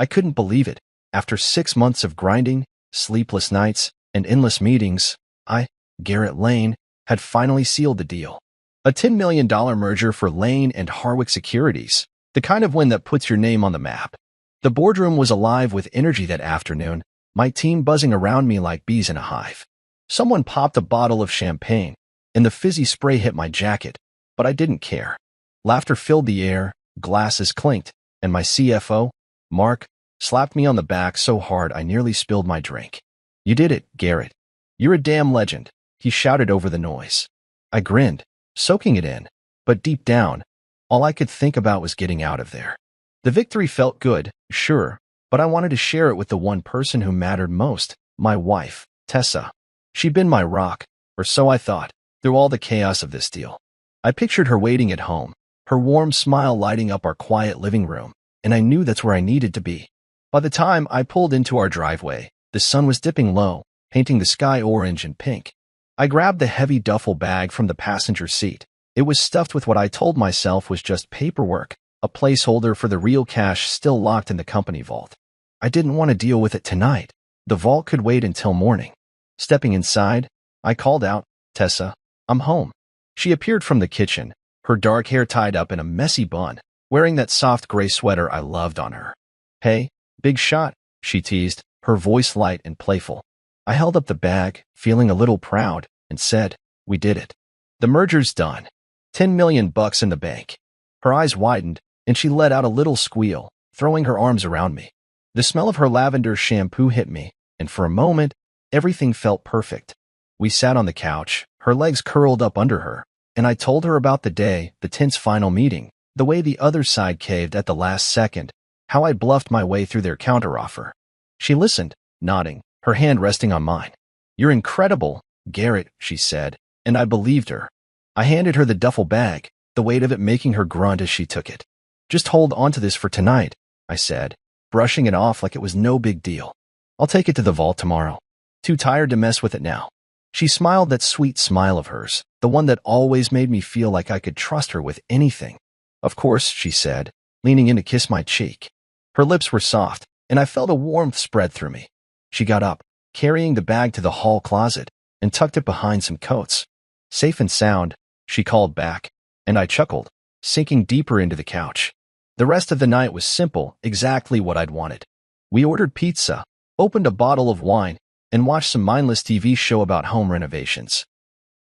I couldn't believe it. After 6 months of grinding, sleepless nights, and endless meetings, Garrett Lane, had finally sealed the deal. A $10 million merger for Lane and Harwick Securities, the kind of win that puts your name on the map. The boardroom was alive with energy that afternoon, my team buzzing around me like bees in a hive. Someone popped a bottle of champagne, and the fizzy spray hit my jacket, but I didn't care. Laughter filled the air, glasses clinked, and my CFO, Mark, slapped me on the back so hard I nearly spilled my drink. "You did it, Garrett. You're a damn legend," he shouted over the noise. I grinned, soaking it in, but deep down, all I could think about was getting out of there. The victory felt good, sure, but I wanted to share it with the one person who mattered most, my wife, Tessa. She'd been my rock, or so I thought, through all the chaos of this deal. I pictured her waiting at home, her warm smile lighting up our quiet living room, and I knew that's where I needed to be. By the time I pulled into our driveway, the sun was dipping low, painting the sky orange and pink. I grabbed the heavy duffel bag from the passenger seat. It was stuffed with what I told myself was just paperwork, a placeholder for the real cash still locked in the company vault. I didn't want to deal with it tonight. The vault could wait until morning. Stepping inside, I called out, "Tessa, I'm home." She appeared from the kitchen, her dark hair tied up in a messy bun, wearing that soft gray sweater I loved on her. "Hey, big shot," she teased, her voice light and playful. I held up the bag, feeling a little proud, and said, "We did it. The merger's done. $10 million in the bank." Her eyes widened, and she let out a little squeal, throwing her arms around me. The smell of her lavender shampoo hit me, and for a moment, everything felt perfect. We sat on the couch, her legs curled up under her, and I told her about the day, the tense final meeting, the way the other side caved at the last second, how I bluffed my way through their counteroffer. She listened, nodding, her hand resting on mine. "You're incredible, Garrett," she said, and I believed her. I handed her the duffel bag, the weight of it making her grunt as she took it. "Just hold on to this for tonight," I said, brushing it off like it was no big deal. "I'll take it to the vault tomorrow. Too tired to mess with it now." She smiled that sweet smile of hers, the one that always made me feel like I could trust her with anything. "Of course," she said, leaning in to kiss my cheek. Her lips were soft, and I felt a warmth spread through me. She got up, carrying the bag to the hall closet, and tucked it behind some coats. "Safe and sound," she called back, and I chuckled, sinking deeper into the couch. The rest of the night was simple, exactly what I'd wanted. We ordered pizza, opened a bottle of wine, and watched some mindless TV show about home renovations.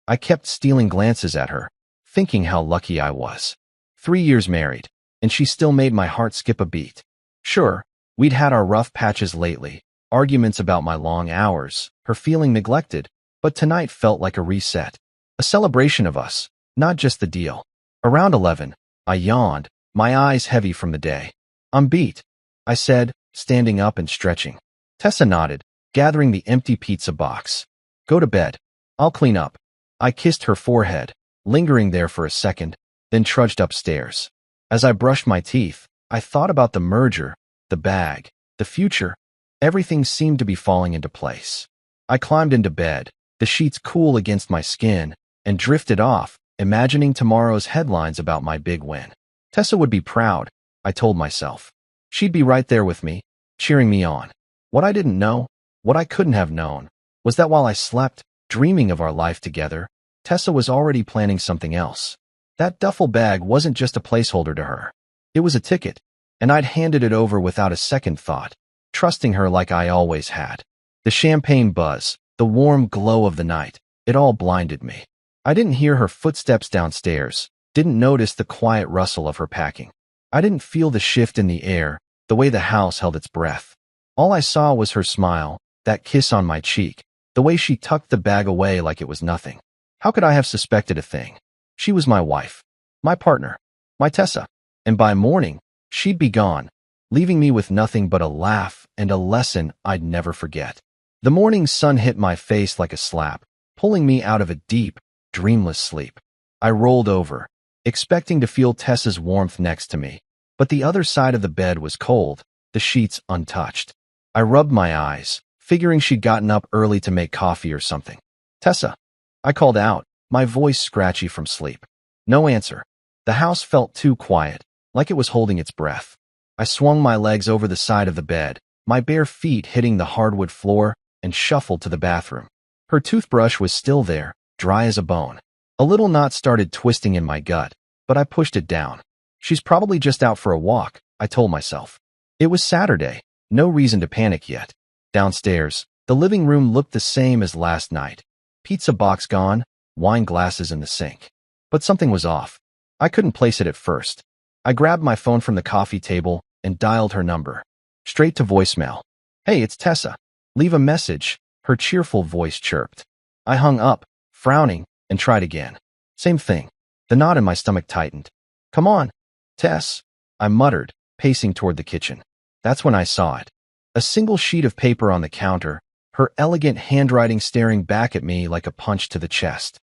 I kept stealing glances at her, thinking how lucky I was. 3 years married, and she still made my heart skip a beat. Sure, we'd had our rough patches lately, arguments about my long hours, her feeling neglected, but tonight felt like a reset, a celebration of us, not just the deal. Around 11, I yawned, my eyes heavy from the day. "I'm beat," I said, standing up and stretching. Tessa nodded, gathering the empty pizza box. "Go to bed. I'll clean up." I kissed her forehead, lingering there for a second, then trudged upstairs. As I brushed my teeth, I thought about the merger, the bag, the future. Everything seemed to be falling into place. I climbed into bed, the sheets cool against my skin, and drifted off, imagining tomorrow's headlines about my big win. Tessa would be proud, I told myself. She'd be right there with me, cheering me on. What I didn't know, what I couldn't have known, was that while I slept, dreaming of our life together, Tessa was already planning something else. That duffel bag wasn't just a placeholder to her. It was a ticket, and I'd handed it over without a second thought, trusting her like I always had. The champagne buzz, the warm glow of the night, it all blinded me. I didn't hear her footsteps downstairs, didn't notice the quiet rustle of her packing. I didn't feel the shift in the air, the way the house held its breath. All I saw was her smile, that kiss on my cheek, the way she tucked the bag away like it was nothing. How could I have suspected a thing? She was my wife, my partner, my Tessa, and by morning, she'd be gone, leaving me with nothing but a laugh and a lesson I'd never forget. The morning sun hit my face like a slap, pulling me out of a deep, dreamless sleep. I rolled over, expecting to feel Tessa's warmth next to me, but the other side of the bed was cold, the sheets untouched. I rubbed my eyes, figuring she'd gotten up early to make coffee or something. "Tessa," I called out, my voice scratchy from sleep. No answer. The house felt too quiet, like it was holding its breath. I swung my legs over the side of the bed, my bare feet hitting the hardwood floor, and shuffled to the bathroom. Her toothbrush was still there, dry as a bone. A little knot started twisting in my gut, but I pushed it down. She's probably just out for a walk, I told myself. It was Saturday, no reason to panic yet. Downstairs, the living room looked the same as last night. Pizza box gone, wine glasses in the sink. But something was off. I couldn't place it at first. I grabbed my phone from the coffee table and dialed her number. Straight to voicemail. "Hey, it's Tessa. Leave a message," her cheerful voice chirped. I hung up, frowning, and tried again. Same thing. The knot in my stomach tightened. "Come on, Tess," I muttered, pacing toward the kitchen. That's when I saw it. A single sheet of paper on the counter, her elegant handwriting staring back at me like a punch to the chest.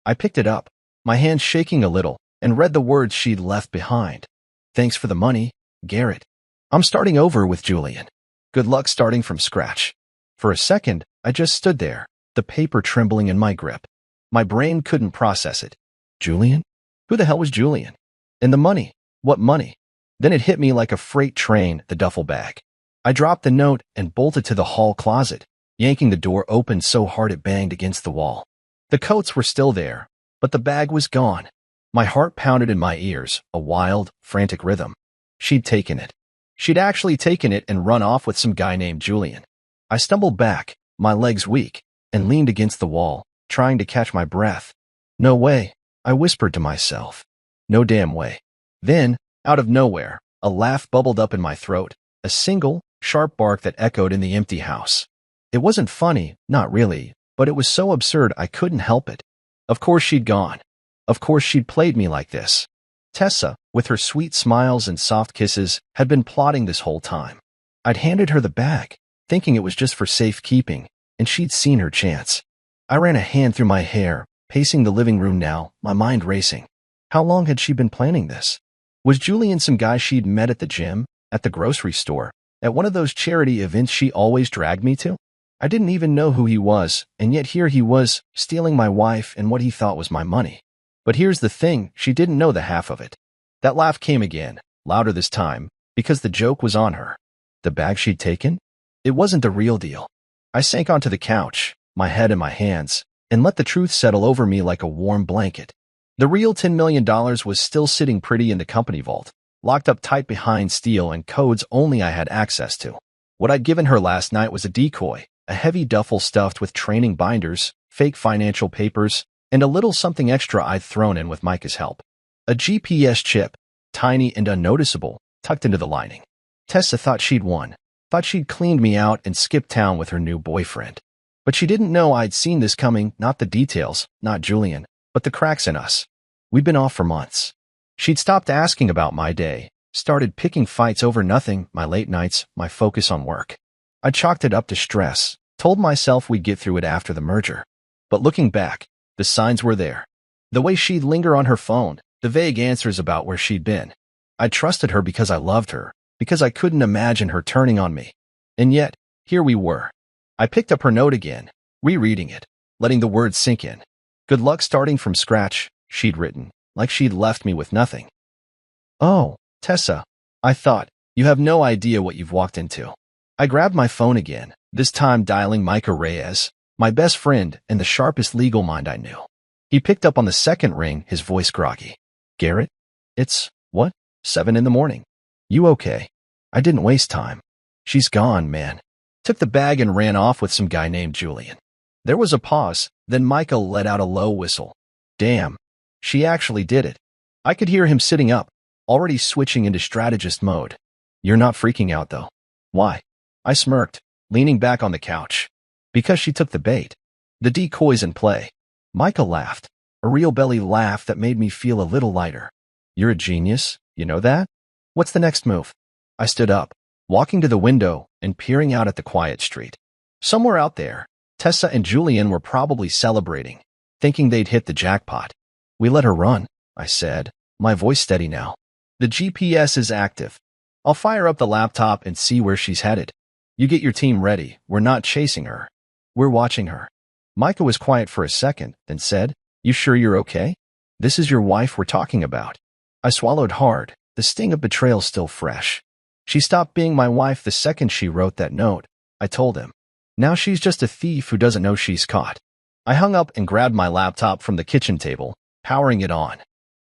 I picked it up, my hand shaking a little, and read the words she'd left behind. "Thanks for the money, Garrett. I'm starting over with Julian. Good luck starting from scratch." For a second, I just stood there, the paper trembling in my grip. My brain couldn't process it. Julian? Who the hell was Julian? And the money? What money? Then it hit me like a freight train, the duffel bag. I dropped the note and bolted to the hall closet, yanking the door open so hard it banged against the wall. The coats were still there, but the bag was gone. My heart pounded in my ears, a wild, frantic rhythm. She'd taken it. She'd actually taken it and run off with some guy named Julian. I stumbled back, my legs weak, and leaned against the wall, trying to catch my breath. "No way," I whispered to myself. "No damn way." Then, out of nowhere, a laugh bubbled up in my throat, a single, sharp bark that echoed in the empty house. It wasn't funny, not really, but it was so absurd I couldn't help it. Of course she'd gone. Of course she'd played me like this. Tessa, with her sweet smiles and soft kisses, had been plotting this whole time. I'd handed her the bag, thinking it was just for safekeeping, and she'd seen her chance. I ran a hand through my hair, pacing the living room now, my mind racing. How long had she been planning this? Was Julian some guy she'd met at the gym, at the grocery store, at one of those charity events she always dragged me to? I didn't even know who he was, and yet here he was, stealing my wife and what he thought was my money. But here's the thing, she didn't know the half of it. That laugh came again, louder this time, because the joke was on her. The bag she'd taken? It wasn't the real deal. I sank onto the couch, my head in my hands, and let the truth settle over me like a warm blanket. The real $10 million was still sitting pretty in the company vault, locked up tight behind steel and codes only I had access to. What I'd given her last night was a decoy, a heavy duffel stuffed with training binders, fake financial papers, and a little something extra I'd thrown in with Micah's help. A GPS chip, tiny and unnoticeable, tucked into the lining. Tessa thought she'd won, thought she'd cleaned me out and skipped town with her new boyfriend. But she didn't know I'd seen this coming, not the details, not Julian, but the cracks in us. We'd been off for months. She'd stopped asking about my day, started picking fights over nothing, my late nights, my focus on work. I chalked it up to stress, told myself we'd get through it after the merger. But looking back, the signs were there. The way she'd linger on her phone, the vague answers about where she'd been. I trusted her because I loved her, because I couldn't imagine her turning on me. And yet, here we were. I picked up her note again, rereading it, letting the words sink in. "Good luck starting from scratch," she'd written, like she'd left me with nothing. "Oh, Tessa," I thought, "you have no idea what you've walked into." I grabbed my phone again, this time dialing Micah Reyes, my best friend and the sharpest legal mind I knew. He picked up on the second ring, his voice groggy. "Garrett? It's, what, 7 in the morning. You okay?" I didn't waste time. "She's gone, man. Took the bag and ran off with some guy named Julian." There was a pause, then Micah let out a low whistle. "Damn. She actually did it." I could hear him sitting up, already switching into strategist mode. "You're not freaking out, though." "Why?" I smirked, leaning back on the couch. "Because she took the bait. The decoy's in play." Micah laughed, a real belly laugh that made me feel a little lighter. "You're a genius, you know that? What's the next move?" I stood up, walking to the window and peering out at the quiet street. Somewhere out there, Tessa and Julian were probably celebrating, thinking they'd hit the jackpot. "We let her run," I said, my voice steady now. "The GPS is active. I'll fire up the laptop and see where she's headed. You get your team ready. We're not chasing her. We're watching her." Micah was quiet for a second, then said, "You sure you're okay? This is your wife we're talking about." I swallowed hard, the sting of betrayal still fresh. She stopped being my wife the second she wrote that note, I told him. Now she's just a thief who doesn't know she's caught. I hung up and grabbed my laptop from the kitchen table, powering it on.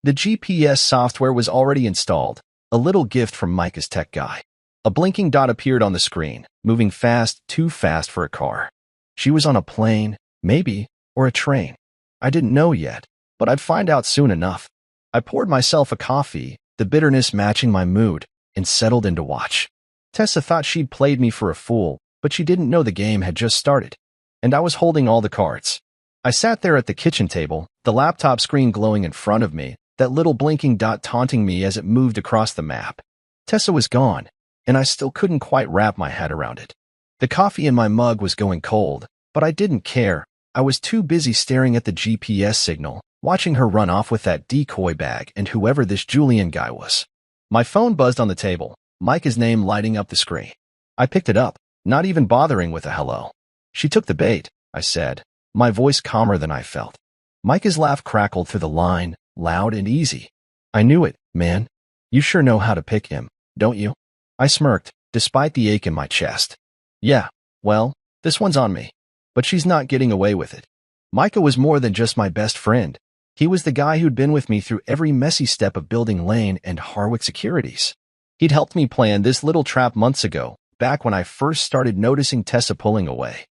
The GPS software was already installed, a little gift from Micah's tech guy. A blinking dot appeared on the screen, moving fast, too fast for a car. She was on a plane, maybe, or a train. I didn't know yet, but I'd find out soon enough. I poured myself a coffee, the bitterness matching my mood, and settled in to watch. Tessa thought she'd played me for a fool, but she didn't know the game had just started. And I was holding all the cards. I sat there at the kitchen table, the laptop screen glowing in front of me, that little blinking dot taunting me as it moved across the map. Tessa was gone, and I still couldn't quite wrap my head around it. The coffee in my mug was going cold, but I didn't care. I was too busy staring at the GPS signal, watching her run off with that decoy bag and whoever this Julian guy was. My phone buzzed on the table, Micah's name lighting up the screen. I picked it up, not even bothering with a hello. She took the bait, I said, my voice calmer than I felt. Micah's laugh crackled through the line, loud and easy. I knew it, man. You sure know how to pick him, don't you? I smirked, despite the ache in my chest. Yeah, well, this one's on me. But she's not getting away with it. Micah was more than just my best friend. He was the guy who'd been with me through every messy step of building Lane and Harwick Securities. He'd helped me plan this little trap months ago, back when I first started noticing Tessa pulling away.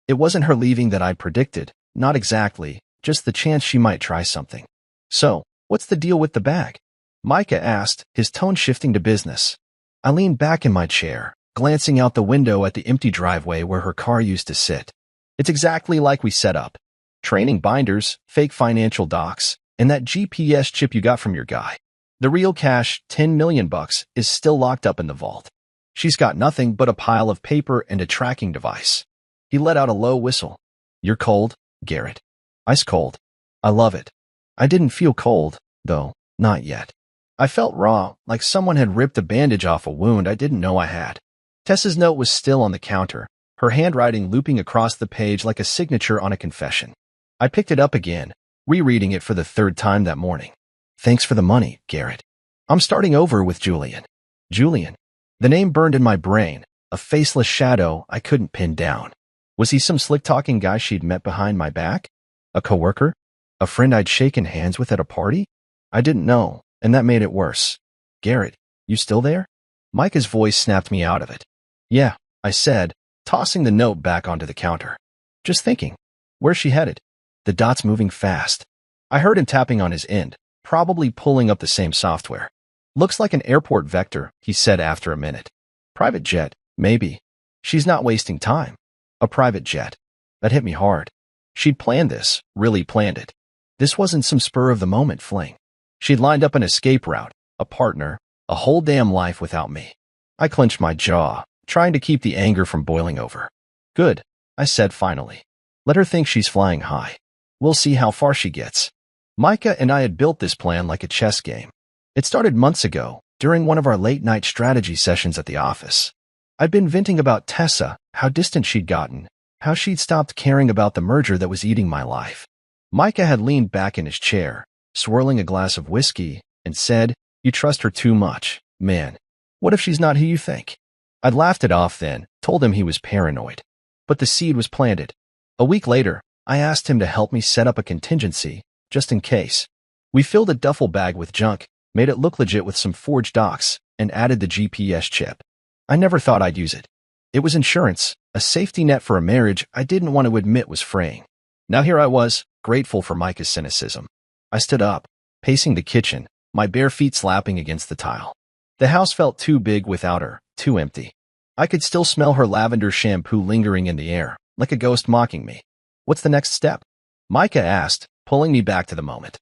It wasn't her leaving that I'd predicted, not exactly, just the chance she might try something. So, what's the deal with the bag? Micah asked, his tone shifting to business. I leaned back in my chair, glancing out the window at the empty driveway where her car used to sit. It's exactly like we set up. Training binders, fake financial docs, and that GPS chip you got from your guy. The real cash, $10 million, is still locked up in the vault. She's got nothing but a pile of paper and a tracking device. He let out a low whistle. You're cold, Garrett. Ice cold. I love it. I didn't feel cold, though, not yet. I felt raw, like someone had ripped a bandage off a wound I didn't know I had. Tessa's note was still on the counter, her handwriting looping across the page like a signature on a confession. I picked it up again, rereading it for the third time that morning. Thanks for the money, Garrett. I'm starting over with Julian. Julian. The name burned in my brain, a faceless shadow I couldn't pin down. Was he some slick-talking guy she'd met behind my back? A coworker? A friend I'd shaken hands with at a party? I didn't know, and that made it worse. Garrett, you still there? Micah's voice snapped me out of it. Yeah, I said, tossing the note back onto the counter. Just thinking. Where's she headed? The dot's moving fast. I heard him tapping on his end, probably pulling up the same software. Looks like an airport vector, he said after a minute. Private jet, maybe. She's not wasting time. A private jet. That hit me hard. She'd planned this, really planned it. This wasn't some spur-of-the-moment fling. She'd lined up an escape route, a partner, a whole damn life without me. I clenched my jaw, trying to keep the anger from boiling over. Good, I said finally. Let her think she's flying high. We'll see how far she gets. Micah and I had built this plan like a chess game. It started months ago, during one of our late-night strategy sessions at the office. I'd been venting about Tessa, how distant she'd gotten, how she'd stopped caring about the merger that was eating my life. Micah had leaned back in his chair, swirling a glass of whiskey, and said, You trust her too much, man. What if she's not who you think? I'd laughed it off then, told him he was paranoid. But the seed was planted. A week later, I asked him to help me set up a contingency, just in case. We filled a duffel bag with junk, made it look legit with some forged docs, and added the GPS chip. I never thought I'd use it. It was insurance, a safety net for a marriage I didn't want to admit was fraying. Now here I was, grateful for Micah's cynicism. I stood up, pacing the kitchen, my bare feet slapping against the tile. The house felt too big without her, too empty. I could still smell her lavender shampoo lingering in the air, like a ghost mocking me. What's the next step? Micah asked, pulling me back to the moment.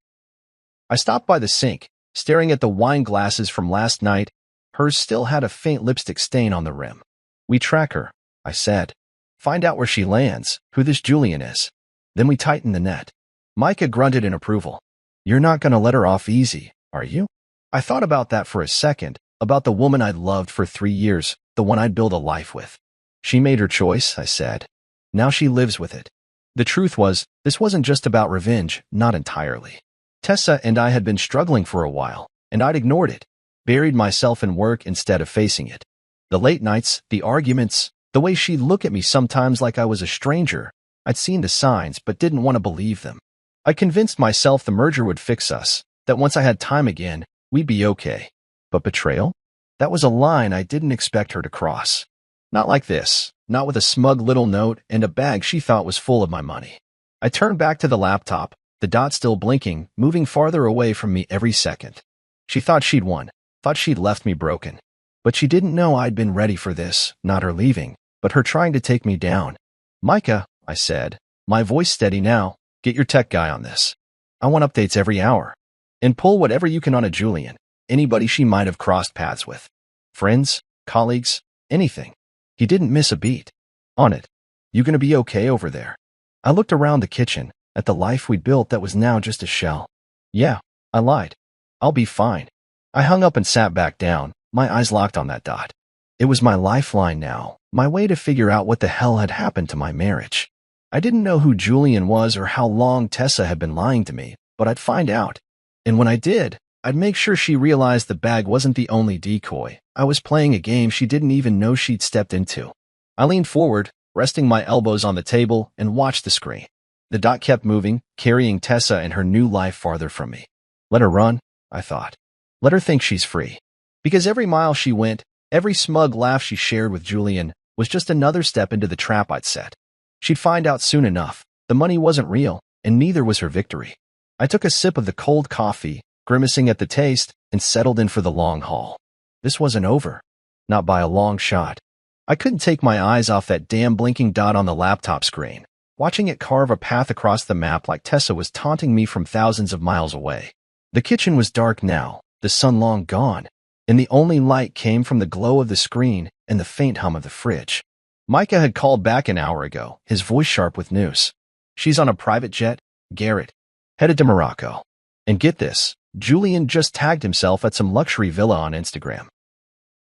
I stopped by the sink, staring at the wine glasses from last night. Hers still had a faint lipstick stain on the rim. We track her, I said. Find out where she lands, who this Julian is. Then we tighten the net. Micah grunted in approval. You're not going to let her off easy, are you? I thought about that for a second, about the woman I'd loved for 3 years, the one I'd built a life with. She made her choice, I said. Now she lives with it. The truth was, this wasn't just about revenge, not entirely. Tessa and I had been struggling for a while, and I'd ignored it. buried myself in work instead of facing it. The late nights, the arguments, the way she'd look at me sometimes like I was a stranger. I'd seen the signs but didn't want to believe them. I convinced myself the merger would fix us, that once I had time again, we'd be okay. But betrayal? That was a line I didn't expect her to cross. Not like this, not with a smug little note and a bag she thought was full of my money. I turned back to the laptop, the dot still blinking, moving farther away from me every second. She thought she'd won, thought she'd left me broken. But she didn't know I'd been ready for this, not her leaving, but her trying to take me down. Micah, I said, my voice steady now, get your tech guy on this. I want updates every hour. And pull whatever you can on a Julian, anybody she might have crossed paths with. Friends, colleagues, anything. He didn't miss a beat. On it. You gonna be okay over there? I looked around the kitchen, at the life we'd built that was now just a shell. Yeah, I lied. I'll be fine. I hung up and sat back down, my eyes locked on that dot. It was my lifeline now, my way to figure out what the hell had happened to my marriage. I didn't know who Julian was or how long Tessa had been lying to me, but I'd find out. And when I did, I'd make sure she realized the bag wasn't the only decoy. I was playing a game she didn't even know she'd stepped into. I leaned forward, resting my elbows on the table, and watched the screen. The dot kept moving, carrying Tessa and her new life farther from me. Let her run, I thought. Let her think she's free. Because every mile she went, every smug laugh she shared with Julian was just another step into the trap I'd set. She'd find out soon enough. The money wasn't real, and neither was her victory. I took a sip of the cold coffee, grimacing at the taste, and settled in for the long haul. This wasn't over. Not by a long shot. I couldn't take my eyes off that damn blinking dot on the laptop screen, watching it carve a path across the map like Tessa was taunting me from thousands of miles away. The kitchen was dark now, the sun long gone, and the only light came from the glow of the screen and the faint hum of the fridge. Micah had called back an hour ago, his voice sharp with news. She's on a private jet, Garrett, headed to Morocco. And get this, Julian just tagged himself at some luxury villa on Instagram.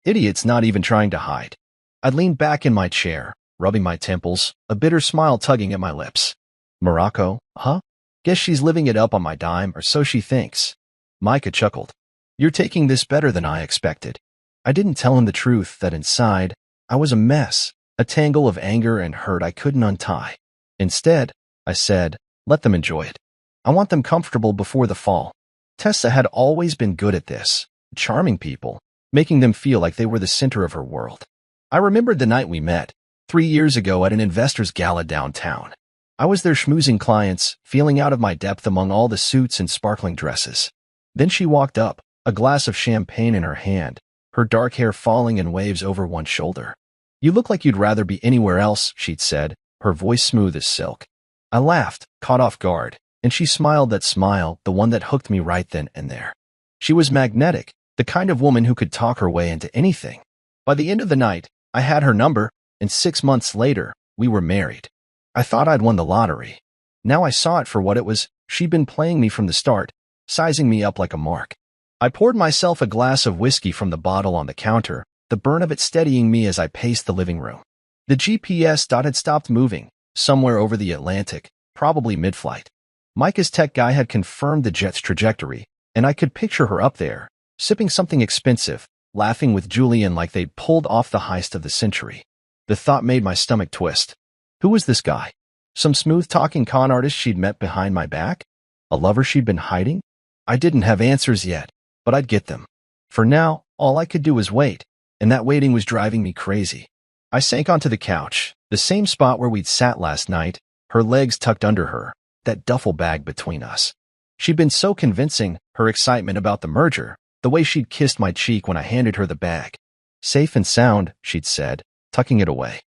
Idiot's not even trying to hide. I'd leaned back in my chair, rubbing my temples, a bitter smile tugging at my lips. Morocco, huh? Guess she's living it up on my dime, or so she thinks. Micah chuckled. You're taking this better than I expected. I didn't tell him the truth that inside, I was a mess, a tangle of anger and hurt I couldn't untie. Instead, I said, let them enjoy it. I want them comfortable before the fall. Tessa had always been good at this, charming people, making them feel like they were the center of her world. I remembered the night we met, 3 years ago at an investor's gala downtown. I was there schmoozing clients, feeling out of my depth among all the suits and sparkling dresses. Then she walked up, a glass of champagne in her hand, her dark hair falling in waves over one shoulder. You look like you'd rather be anywhere else, she'd said, her voice smooth as silk. I laughed, caught off guard, and she smiled that smile, the one that hooked me right then and there. She was magnetic, the kind of woman who could talk her way into anything. By the end of the night, I had her number, and 6 months later, we were married. I thought I'd won the lottery. Now I saw it for what it was. She'd been playing me from the start, sizing me up like a mark. I poured myself a glass of whiskey from the bottle on the counter, the burn of it steadying me as I paced the living room. The GPS dot had stopped moving, somewhere over the Atlantic, probably mid-flight. Micah's tech guy had confirmed the jet's trajectory, and I could picture her up there, sipping something expensive, laughing with Julian like they'd pulled off the heist of the century. The thought made my stomach twist. Who was this guy? Some smooth-talking con artist she'd met behind my back? A lover she'd been hiding? I didn't have answers yet, but I'd get them. For now, all I could do was wait, and that waiting was driving me crazy. I sank onto the couch, the same spot where we'd sat last night, her legs tucked under her, that duffel bag between us. She'd been so convincing, her excitement about the merger, the way she'd kissed my cheek when I handed her the bag. Safe and sound, she'd said, tucking it away.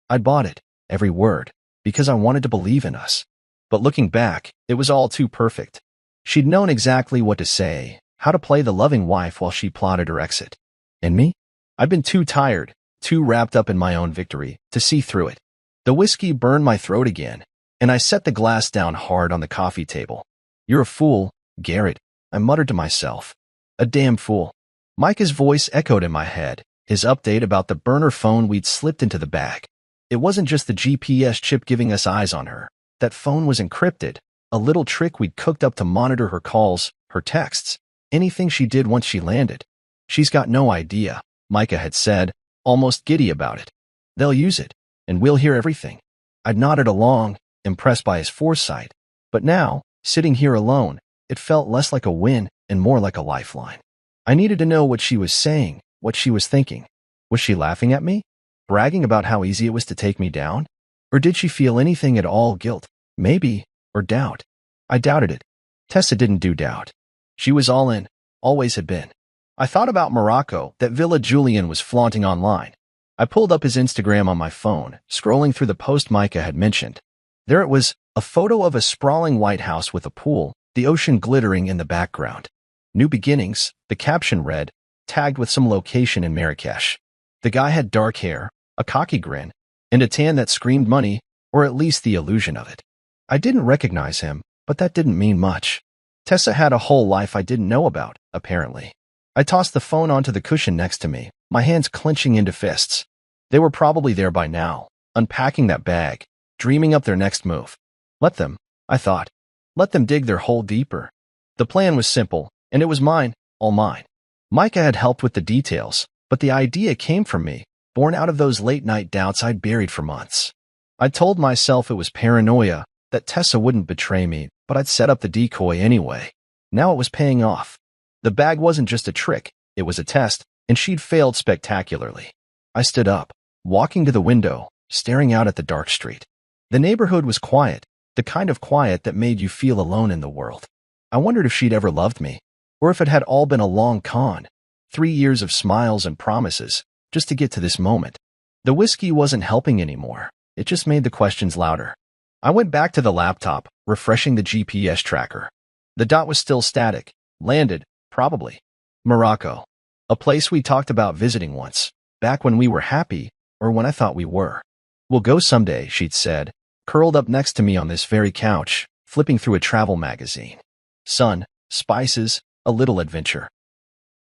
I'd bought it, every word, because I wanted to believe in us. But looking back, it was all too perfect. She'd known exactly what to say, how to play the loving wife while she plotted her exit. And me? I'd been too tired, too wrapped up in my own victory, to see through it. The whiskey burned my throat again, and I set the glass down hard on the coffee table. You're a fool, Garrett, I muttered to myself. A damn fool. Micah's voice echoed in my head, his update about the burner phone we'd slipped into the bag. It wasn't just the GPS chip giving us eyes on her. That phone was encrypted, a little trick we'd cooked up to monitor her calls, her texts, anything she did once she landed. She's got no idea, Micah had said, almost giddy about it. They'll use it, and we'll hear everything. I'd nodded along, impressed by his foresight. But now, sitting here alone, it felt less like a win and more like a lifeline. I needed to know what she was saying, what she was thinking. Was she laughing at me? Bragging about how easy it was to take me down? Or did she feel anything at all, guilt, maybe, or doubt? I doubted it. Tessa didn't do doubt. She was all in, always had been. I thought about Morocco that Villa Julian was flaunting online. I pulled up his Instagram on my phone, scrolling through the post Micah had mentioned. There it was, a photo of a sprawling white house with a pool, the ocean glittering in the background. New beginnings, the caption read, tagged with some location in Marrakesh. The guy had dark hair, a cocky grin, and a tan that screamed money, or at least the illusion of it. I didn't recognize him, but that didn't mean much. Tessa had a whole life I didn't know about, apparently. I tossed the phone onto the cushion next to me, my hands clenching into fists. They were probably there by now, unpacking that bag, dreaming up their next move. Let them, I thought. Let them dig their hole deeper. The plan was simple, and it was mine, all mine. Micah had helped with the details, but the idea came from me, born out of those late-night doubts I'd buried for months. I told myself it was paranoia, that Tessa wouldn't betray me, but I'd set up the decoy anyway. Now it was paying off. The bag wasn't just a trick, it was a test, and she'd failed spectacularly. I stood up, walking to the window, staring out at the dark street. The neighborhood was quiet, the kind of quiet that made you feel alone in the world. I wondered if she'd ever loved me, or if it had all been a long con, 3 years of smiles and promises, just to get to this moment. The whiskey wasn't helping anymore, it just made the questions louder. I went back to the laptop, refreshing the GPS tracker. The dot was still static, landed, probably. Morocco. A place we talked about visiting once, back when we were happy, or when I thought we were. We'll go someday, she'd said, curled up next to me on this very couch, flipping through a travel magazine. Sun, spices, a little adventure.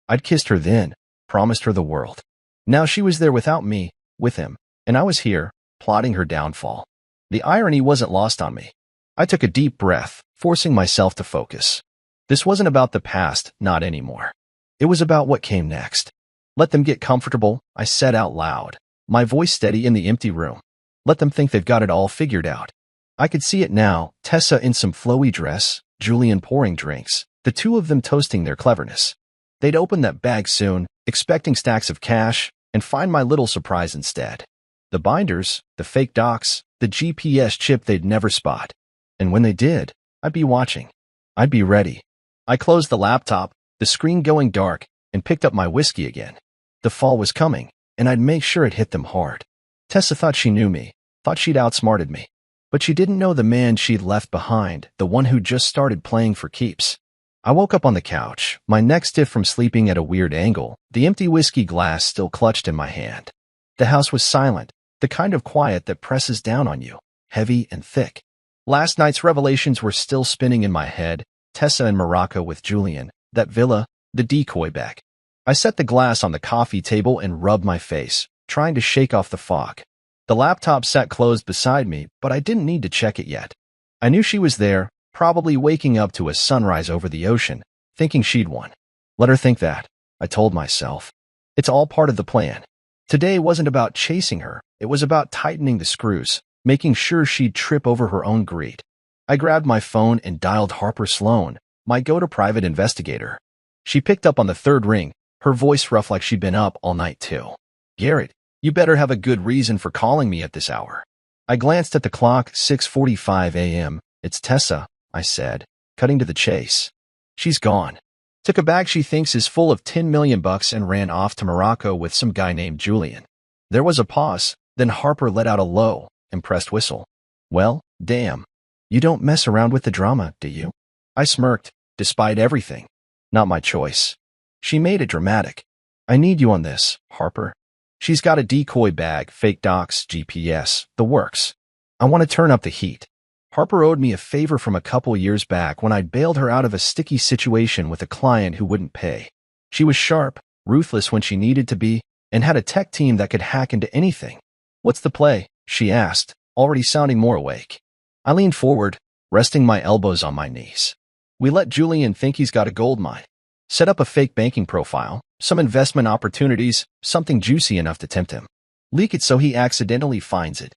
I'd kissed her then, promised her the world. Now she was there without me, with him, and I was here, plotting her downfall. The irony wasn't lost on me. I took a deep breath, forcing myself to focus. This wasn't about the past, not anymore. It was about what came next. Let them get comfortable, I said out loud, my voice steady in the empty room. Let them think they've got it all figured out. I could see it now, Tessa in some flowy dress, Julian pouring drinks, the two of them toasting their cleverness. They'd open that bag soon, expecting stacks of cash, and find my little surprise instead. The binders, the fake docs, the GPS chip they'd never spot. And when they did, I'd be watching. I'd be ready. I closed the laptop, the screen going dark, and picked up my whiskey again. The fall was coming, and I'd make sure it hit them hard. Tessa thought she knew me, thought she'd outsmarted me. But she didn't know the man she'd left behind, the one who just started playing for keeps. I woke up on the couch, my neck stiff from sleeping at a weird angle, the empty whiskey glass still clutched in my hand. The house was silent, the kind of quiet that presses down on you, heavy and thick. Last night's revelations were still spinning in my head, Tessa and Morocco with Julian, that villa, the decoy bag. I set the glass on the coffee table and rubbed my face, trying to shake off the fog. The laptop sat closed beside me, but I didn't need to check it yet. I knew she was there, probably waking up to a sunrise over the ocean, thinking she'd won. Let her think that, I told myself. It's all part of the plan. Today wasn't about chasing her, it was about tightening the screws, making sure she'd trip over her own greed. I grabbed my phone and dialed Harper Sloan, my go-to private investigator. She picked up on the third ring, her voice rough like she'd been up all night too. Garrett, you better have a good reason for calling me at this hour. I glanced at the clock, 6:45 a.m. It's Tessa, I said, cutting to the chase. She's gone. Took a bag she thinks is full of $10 million and ran off to Morocco with some guy named Julian. There was a pause, then Harper let out a low, impressed whistle. Well, damn. You don't mess around with the drama, do you? I smirked, despite everything. Not my choice. She made it dramatic. I need you on this, Harper. She's got a decoy bag, fake docs, GPS, the works. I want to turn up the heat. Harper owed me a favor from a couple years back when I'd bailed her out of a sticky situation with a client who wouldn't pay. She was sharp, ruthless when she needed to be, and had a tech team that could hack into anything. What's the play? She asked, already sounding more awake. I leaned forward, resting my elbows on my knees. We let Julian think he's got a gold mine. Set up a fake banking profile, some investment opportunities, something juicy enough to tempt him. Leak it so he accidentally finds it.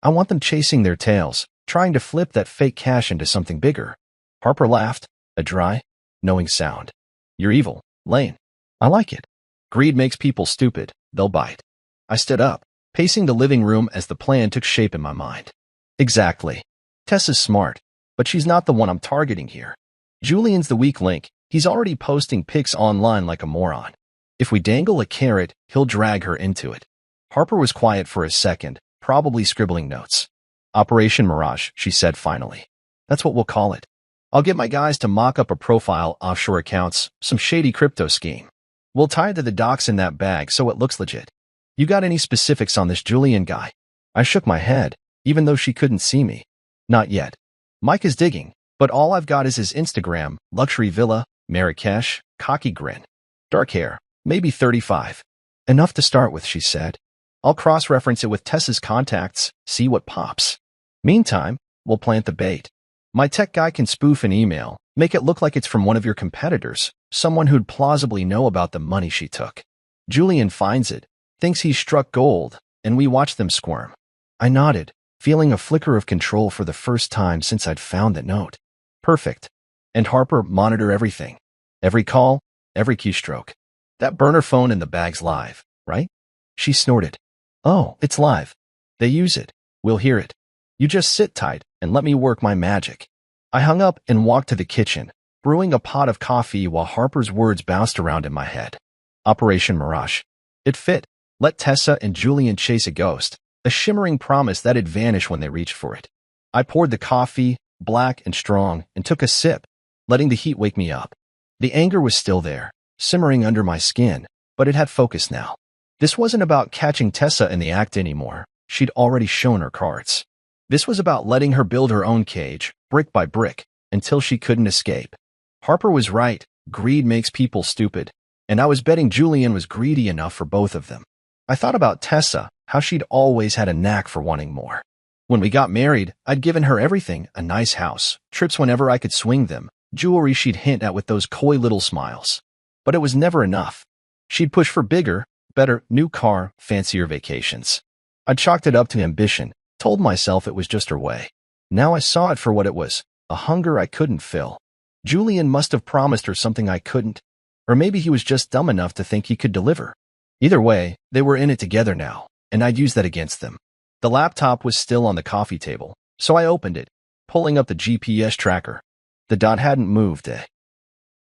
I want them chasing their tails, trying to flip that fake cash into something bigger. Harper laughed, a dry, knowing sound. You're evil, Lane. I like it. Greed makes people stupid. They'll bite. I stood up, pacing the living room as the plan took shape in my mind. Exactly. Tessa's smart, but she's not the one I'm targeting here. Julian's the weak link. He's already posting pics online like a moron. If we dangle a carrot, he'll drag her into it. Harper was quiet for a second, probably scribbling notes. Operation Mirage, she said finally. That's what we'll call it. I'll get my guys to mock up a profile, offshore accounts, some shady crypto scheme. We'll tie it to the docs in that bag so it looks legit. You got any specifics on this Julian guy? I shook my head, even though she couldn't see me. Not yet. Mike is digging, but all I've got is his Instagram, luxury villa, Marrakesh, cocky grin. Dark hair, maybe 35. Enough to start with, she said. I'll cross-reference it with Tessa's contacts, see what pops. Meantime, we'll plant the bait. My tech guy can spoof an email, make it look like it's from one of your competitors, someone who'd plausibly know about the money she took. Julian finds it, thinks he's struck gold, and we watch them squirm. I nodded, feeling a flicker of control for the first time since I'd found the note. Perfect. And Harper, monitor everything. Every call, every keystroke. That burner phone in the bag's live, right? She snorted. Oh, it's live. They use it. We'll hear it. You just sit tight and let me work my magic. I hung up and walked to the kitchen, brewing a pot of coffee while Harper's words bounced around in my head. Operation Mirage. It fit. Let Tessa and Julian chase a ghost, a shimmering promise that'd vanish when they reached for it. I poured the coffee, black and strong, and took a sip, letting the heat wake me up. The anger was still there, simmering under my skin, but it had focus now. This wasn't about catching Tessa in the act anymore. She'd already shown her cards. This was about letting her build her own cage, brick by brick, until she couldn't escape. Harper was right. Greed makes people stupid. And I was betting Julian was greedy enough for both of them. I thought about Tessa, how she'd always had a knack for wanting more. When we got married, I'd given her everything, a nice house, trips whenever I could swing them, jewelry she'd hint at with those coy little smiles. But it was never enough. She'd push for bigger, better, new car, fancier vacations. I chalked it up to ambition, told myself it was just her way. Now I saw it for what it was, a hunger I couldn't fill. Julian must have promised her something I couldn't, or maybe he was just dumb enough to think he could deliver. Either way, they were in it together now, and I'd use that against them. The laptop was still on the coffee table, so I opened it, pulling up the GPS tracker. The dot hadn't moved,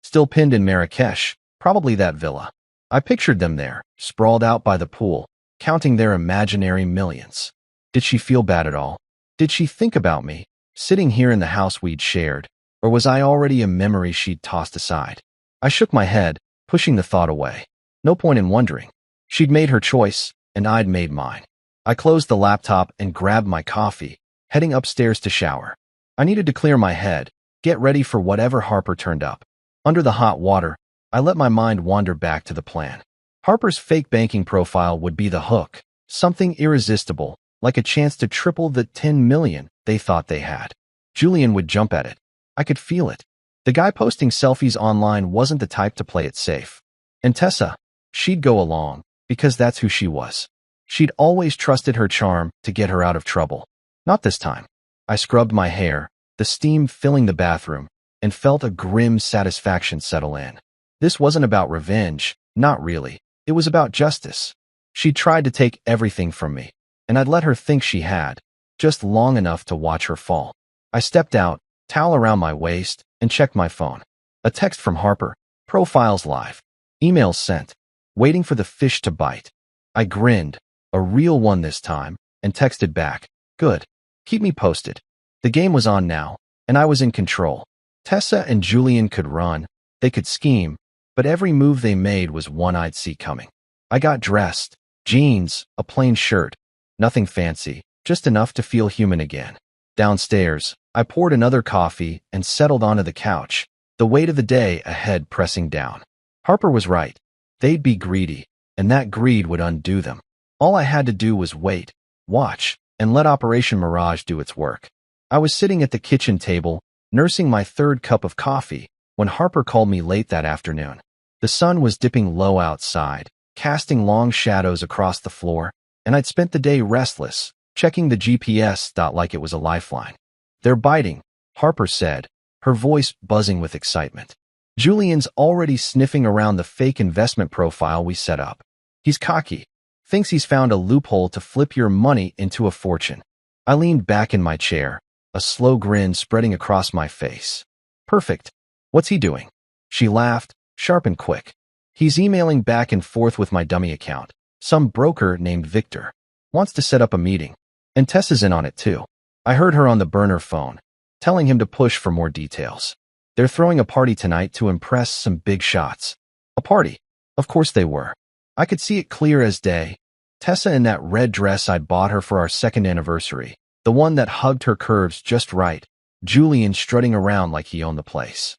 Still pinned in Marrakesh, probably that villa. I pictured them there, sprawled out by the pool, counting their imaginary millions. Did she feel bad at all? Did she think about me, sitting here in the house we'd shared, or was I already a memory she'd tossed aside? I shook my head, pushing the thought away. No point in wondering. She'd made her choice, and I'd made mine. I closed the laptop and grabbed my coffee, heading upstairs to shower. I needed to clear my head, get ready for whatever Harper turned up. Under the hot water, I let my mind wander back to the plan. Harper's fake banking profile would be the hook, something irresistible, like a chance to triple the 10 million they thought they had. Julian would jump at it. I could feel it. The guy posting selfies online wasn't the type to play it safe. And Tessa, she'd go along, because that's who she was. She'd always trusted her charm to get her out of trouble. Not this time. I scrubbed my hair, the steam filling the bathroom, and felt a grim satisfaction settle in. This wasn't about revenge, not really. It was about justice. She tried to take everything from me, and I'd let her think she had, just long enough to watch her fall. I stepped out, towel around my waist, and checked my phone. A text from Harper, profiles live, emails sent, waiting for the fish to bite. I grinned, a real one this time, and texted back, good. Keep me posted. The game was on now, and I was in control. Tessa and Julian could run, they could scheme, but every move they made was one I'd see coming. I got dressed, jeans, a plain shirt, nothing fancy, just enough to feel human again. Downstairs, I poured another coffee and settled onto the couch, the weight of the day ahead pressing down. Harper was right. They'd be greedy, and that greed would undo them. All I had to do was wait, watch, and let Operation Mirage do its work. I was sitting at the kitchen table, nursing my third cup of coffee, when Harper called me late that afternoon. The sun was dipping low outside, casting long shadows across the floor, and I'd spent the day restless, checking the GPS dot like it was a lifeline. "They're biting," Harper said, her voice buzzing with excitement. "Julian's already sniffing around the fake investment profile we set up. He's cocky, thinks he's found a loophole to flip your money into a fortune." I leaned back in my chair, a slow grin spreading across my face. "Perfect. What's he doing?" She laughed, sharp and quick. "He's emailing back and forth with my dummy account. Some broker named Victor. Wants to set up a meeting. And Tessa's in on it too." I heard her on the burner phone, telling him to push for more details. "They're throwing a party tonight to impress some big shots." A party? Of course they were. I could see it clear as day. Tessa in that red dress I'd bought her for our second anniversary, the one that hugged her curves just right. Julian strutting around like he owned the place.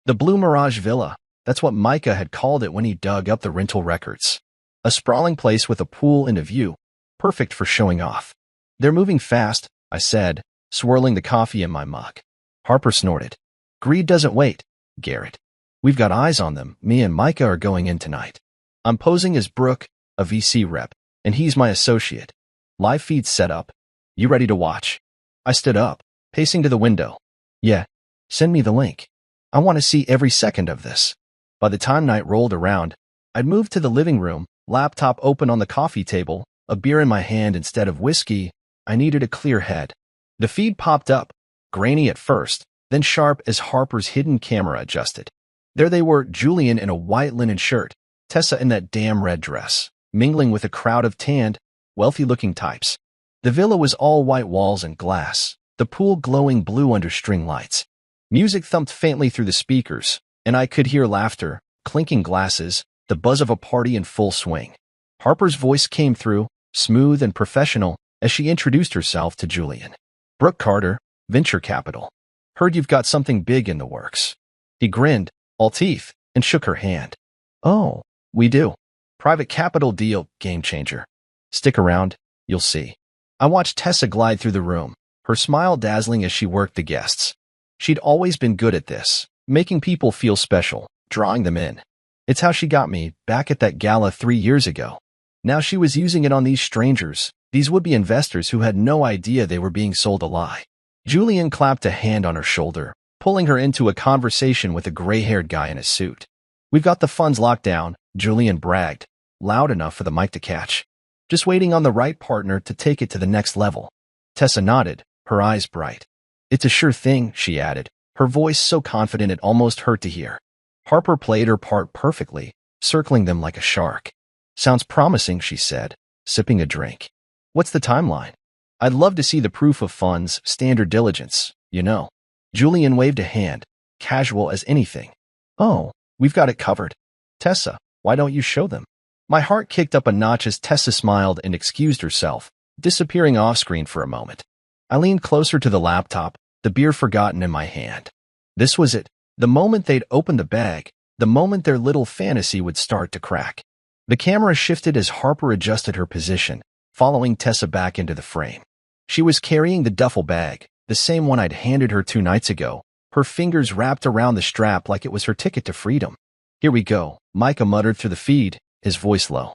The Blue Mirage Villa, that's what Micah had called it when he dug up the rental records. A sprawling place with a pool and a view, perfect for showing off. "They're moving fast," I said, swirling the coffee in my mug. Harper snorted. "Greed doesn't wait, Garrett. We've got eyes on them. Me and Micah are going in tonight. I'm posing as Brooke, a VC rep, and he's my associate. Live feed set up. You ready to watch?" I stood up, pacing to the window. "Yeah, send me the link. I want to see every second of this." By the time night rolled around, I'd moved to the living room, laptop open on the coffee table, a beer in my hand instead of whiskey. I needed a clear head. The feed popped up, grainy at first, then sharp as Harper's hidden camera adjusted. There they were, Julian in a white linen shirt, Tessa in that damn red dress, mingling with a crowd of tanned, wealthy-looking types. The villa was all white walls and glass, the pool glowing blue under string lights. Music thumped faintly through the speakers, and I could hear laughter, clinking glasses, the buzz of a party in full swing. Harper's voice came through, smooth and professional, as she introduced herself to Julian. "Brooke Carter, Venture Capital. Heard you've got something big in the works." He grinned, all teeth, and shook her hand. "Oh, we do. Private capital deal, game changer. Stick around, you'll see." I watched Tessa glide through the room, her smile dazzling as she worked the guests. She'd always been good at this, making people feel special, drawing them in. It's how she got me back at that gala 3 years ago. Now she was using it on these strangers, these would-be investors who had no idea they were being sold a lie. Julian clapped a hand on her shoulder, pulling her into a conversation with a gray-haired guy in a suit. "We've got the funds locked down," Julian bragged, loud enough for the mic to catch. "Just waiting on the right partner to take it to the next level." Tessa nodded, her eyes bright. "It's a sure thing," she added, her voice so confident it almost hurt to hear. Harper played her part perfectly, circling them like a shark. "Sounds promising," she said, sipping a drink. "What's the timeline?" "I'd love to see the proof of funds, standard diligence, you know." Julian waved a hand, casual as anything. "Oh, we've got it covered. Tessa, why don't you show them?" My heart kicked up a notch as Tessa smiled and excused herself, disappearing off-screen for a moment. I leaned closer to the laptop, the beer forgotten in my hand. This was it, the moment they'd open the bag, the moment their little fantasy would start to crack. The camera shifted as Harper adjusted her position, following Tessa back into the frame. She was carrying the duffel bag, the same one I'd handed her 2 nights ago, her fingers wrapped around the strap like it was her ticket to freedom. "Here we go," Micah muttered through the feed, his voice low.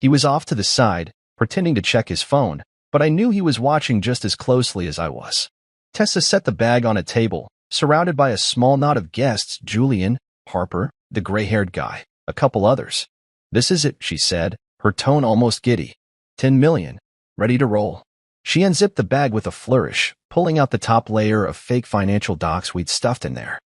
He was off to the side, pretending to check his phone, but I knew he was watching just as closely as I was. Tessa set the bag on a table, surrounded by a small knot of guests, Julian, Harper, the gray-haired guy, a couple others. "This is it," she said, her tone almost giddy. 10 million. Ready to roll." She unzipped the bag with a flourish, pulling out the top layer of fake financial docs we'd stuffed in there.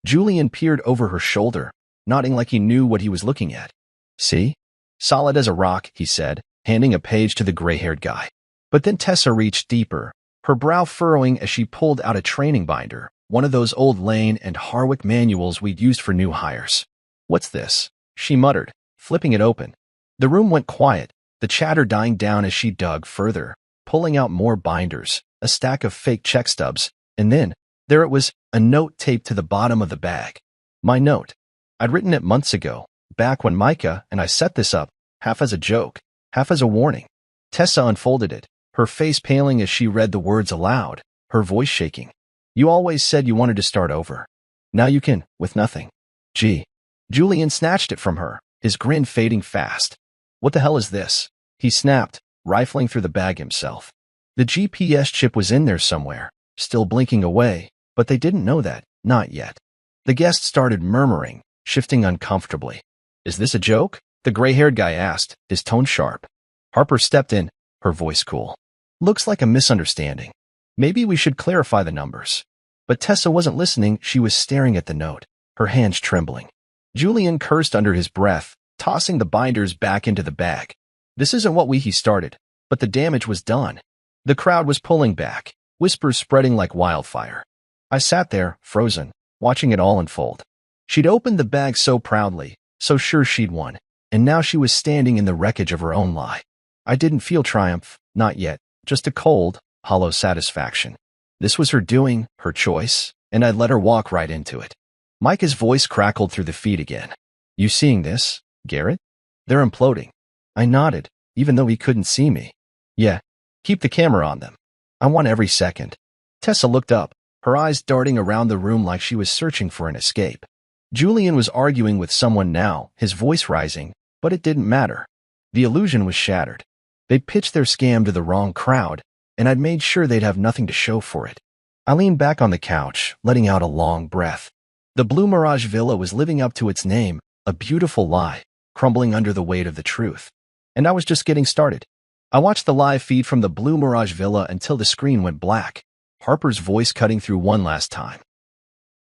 Julian peered over her shoulder, nodding like he knew what he was looking at. "See? Solid as a rock," he said, handing a page to the gray-haired guy. But then Tessa reached deeper, her brow furrowing as she pulled out a training binder, one of those old Lane and Harwick manuals we'd used for new hires. "What's this?" she muttered, flipping it open. The room went quiet, the chatter dying down as she dug further, pulling out more binders, a stack of fake check stubs, and then, there it was, a note taped to the bottom of the bag. My note. I'd written it months ago, back when Micah and I set this up, half as a joke, half as a warning. Tessa unfolded it, her face paling as she read the words aloud, her voice shaking. "You always said you wanted to start over. Now you can, with nothing. Gee. Julian snatched it from her, his grin fading fast. What the hell is this? He snapped, rifling through the bag himself. The GPS chip was in there somewhere, still blinking away, but they didn't know that, not yet. The guest started murmuring, shifting uncomfortably. Is this a joke? The gray-haired guy asked, his tone sharp. Harper stepped in, her voice cool. Looks like a misunderstanding. Maybe we should clarify the numbers. But Tessa wasn't listening, she was staring at the note, her hands trembling. Julian cursed under his breath, tossing the binders back into the bag. This isn't what he started, but the damage was done. The crowd was pulling back, whispers spreading like wildfire. I sat there, frozen, watching it all unfold. She'd opened the bag so proudly, so sure she'd won, and now she was standing in the wreckage of her own lie. I didn't feel triumph, not yet, just a cold, hollow satisfaction. This was her doing, her choice, and I'd let her walk right into it. Micah's voice crackled through the feed again. You seeing this, Garrett? They're imploding. I nodded, even though he couldn't see me. Yeah, keep the camera on them. I want every second. Tessa looked up, her eyes darting around the room like she was searching for an escape. Julian was arguing with someone now, his voice rising, but it didn't matter. The illusion was shattered. They'd pitched their scam to the wrong crowd, and I'd made sure they'd have nothing to show for it. I leaned back on the couch, letting out a long breath. The Blue Mirage Villa was living up to its name, a beautiful lie, crumbling under the weight of the truth. And I was just getting started. I watched the live feed from the Blue Mirage Villa until the screen went black, Harper's voice cutting through one last time.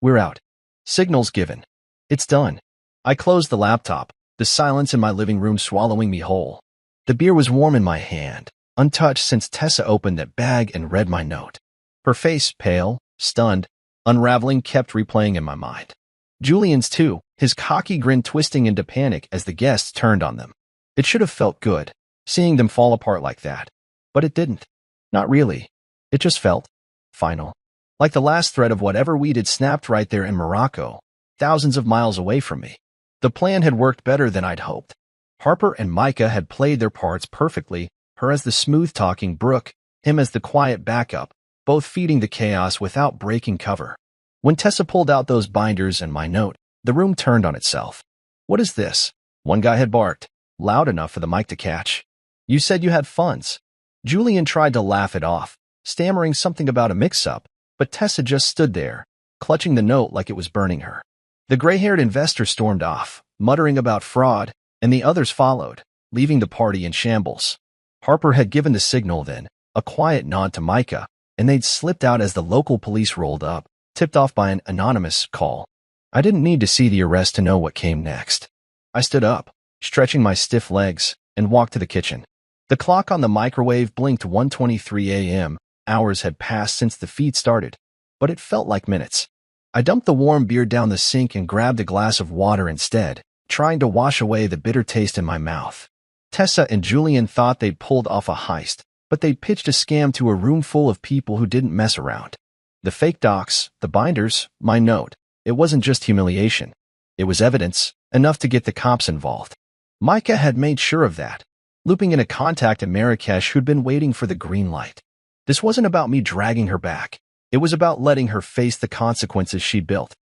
We're out. Signals given. It's done. I closed the laptop, the silence in my living room swallowing me whole. The beer was warm in my hand, untouched since Tessa opened that bag and read my note. Her face, pale, stunned, unraveling, kept replaying in my mind. Julian's too, his cocky grin twisting into panic as the guests turned on them. It should have felt good, seeing them fall apart like that. But it didn't. Not really. It just felt final. Like the last thread of whatever weed had snapped right there in Morocco, thousands of miles away from me. The plan had worked better than I'd hoped. Harper and Micah had played their parts perfectly, her as the smooth-talking Brooke, him as the quiet backup, both feeding the chaos without breaking cover. When Tessa pulled out those binders and my note, the room turned on itself. What is this? One guy had barked, loud enough for the mic to catch. You said you had funds. Julian tried to laugh it off, stammering something about a mix-up, but Tessa just stood there, clutching the note like it was burning her. The gray-haired investor stormed off, muttering about fraud, and the others followed, leaving the party in shambles. Harper had given the signal then, a quiet nod to Micah, and they'd slipped out as the local police rolled up, tipped off by an anonymous call. I didn't need to see the arrest to know what came next. I stood up, stretching my stiff legs, and walked to the kitchen. The clock on the microwave blinked 1:23 a.m. Hours had passed since the feed started, but it felt like minutes. I dumped the warm beer down the sink and grabbed a glass of water instead, trying to wash away the bitter taste in my mouth. Tessa and Julian thought they'd pulled off a heist, but they'd pitched a scam to a room full of people who didn't mess around. The fake docs, the binders, my note. It wasn't just humiliation. It was evidence, enough to get the cops involved. Micah had made sure of that, looping in a contact in Marrakesh who'd been waiting for the green light. This wasn't about me dragging her back. It was about letting her face the consequences she'd built.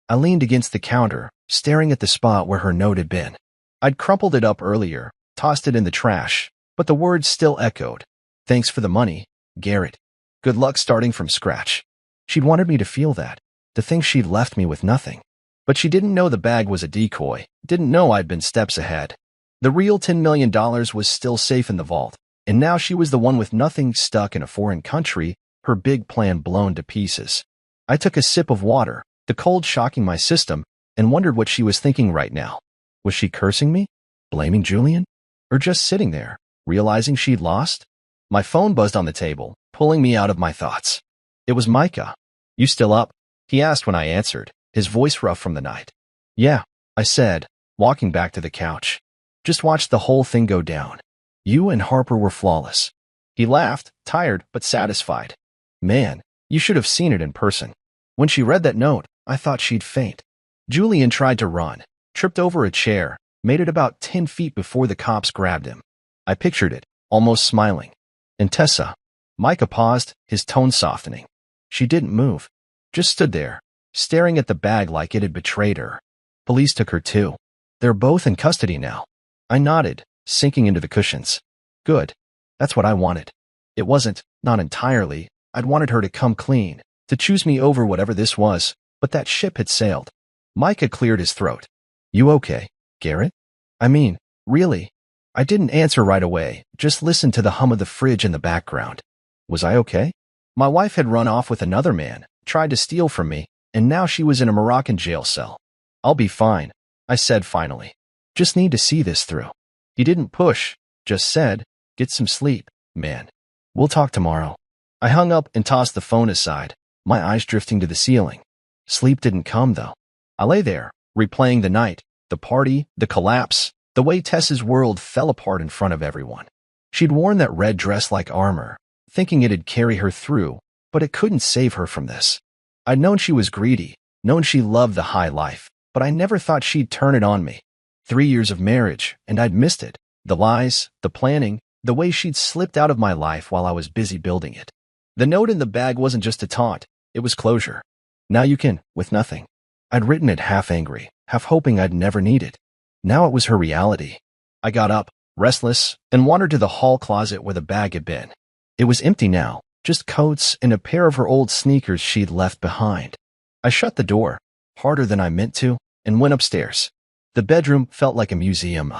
I leaned against the counter, staring at the spot where her note had been. I'd crumpled it up earlier, tossed it in the trash, but the words still echoed. Thanks for the money, Garrett. Good luck starting from scratch. She'd wanted me to feel that, to think she'd left me with nothing. But she didn't know the bag was a decoy, didn't know I'd been steps ahead. The real $10 million was still safe in the vault, and now she was the one with nothing, stuck in a foreign country, her big plan blown to pieces. I took a sip of water, the cold shocking my system, and wondered what she was thinking right now. Was she cursing me? Blaming Julian? Or just sitting there, realizing she'd lost? My phone buzzed on the table, pulling me out of my thoughts. It was Micah. You still up? He asked when I answered, his voice rough from the night. Yeah, I said, walking back to the couch. Just watched the whole thing go down. You and Harper were flawless. He laughed, tired but satisfied. Man, you should have seen it in person. When she read that note, I thought she'd faint. Julian tried to run, tripped over a chair, made it about 10 feet before the cops grabbed him. I pictured it, almost smiling. And Tessa. Micah paused, his tone softening. She didn't move, just stood there, staring at the bag like it had betrayed her. Police took her too. They're both in custody now. I nodded, sinking into the cushions. Good. That's what I wanted. It wasn't, not entirely. I'd wanted her to come clean, to choose me over whatever this was, but that ship had sailed. Micah cleared his throat. You okay, Garrett? I mean, really? I didn't answer right away, just listened to the hum of the fridge in the background. Was I okay? My wife had run off with another man, tried to steal from me, and now she was in a Moroccan jail cell. I'll be fine, I said finally. Just need to see this through. He didn't push, just said, get some sleep, man. We'll talk tomorrow. I hung up and tossed the phone aside, my eyes drifting to the ceiling. Sleep didn't come, though. I lay there, replaying the night, the party, the collapse, the way Tess's world fell apart in front of everyone. She'd worn that red dress like armor, thinking it'd carry her through, but it couldn't save her from this. I'd known she was greedy, known she loved the high life, but I never thought she'd turn it on me. 3 years of marriage, and I'd missed it. The lies, the planning, the way she'd slipped out of my life while I was busy building it. The note in the bag wasn't just a taunt, it was closure. Now you can, with nothing. I'd written it half angry, half hoping I'd never need it. Now it was her reality. I got up, restless, and wandered to the hall closet where the bag had been. It was empty now, just coats and a pair of her old sneakers she'd left behind. I shut the door, harder than I meant to, and went upstairs. The bedroom felt like a museum.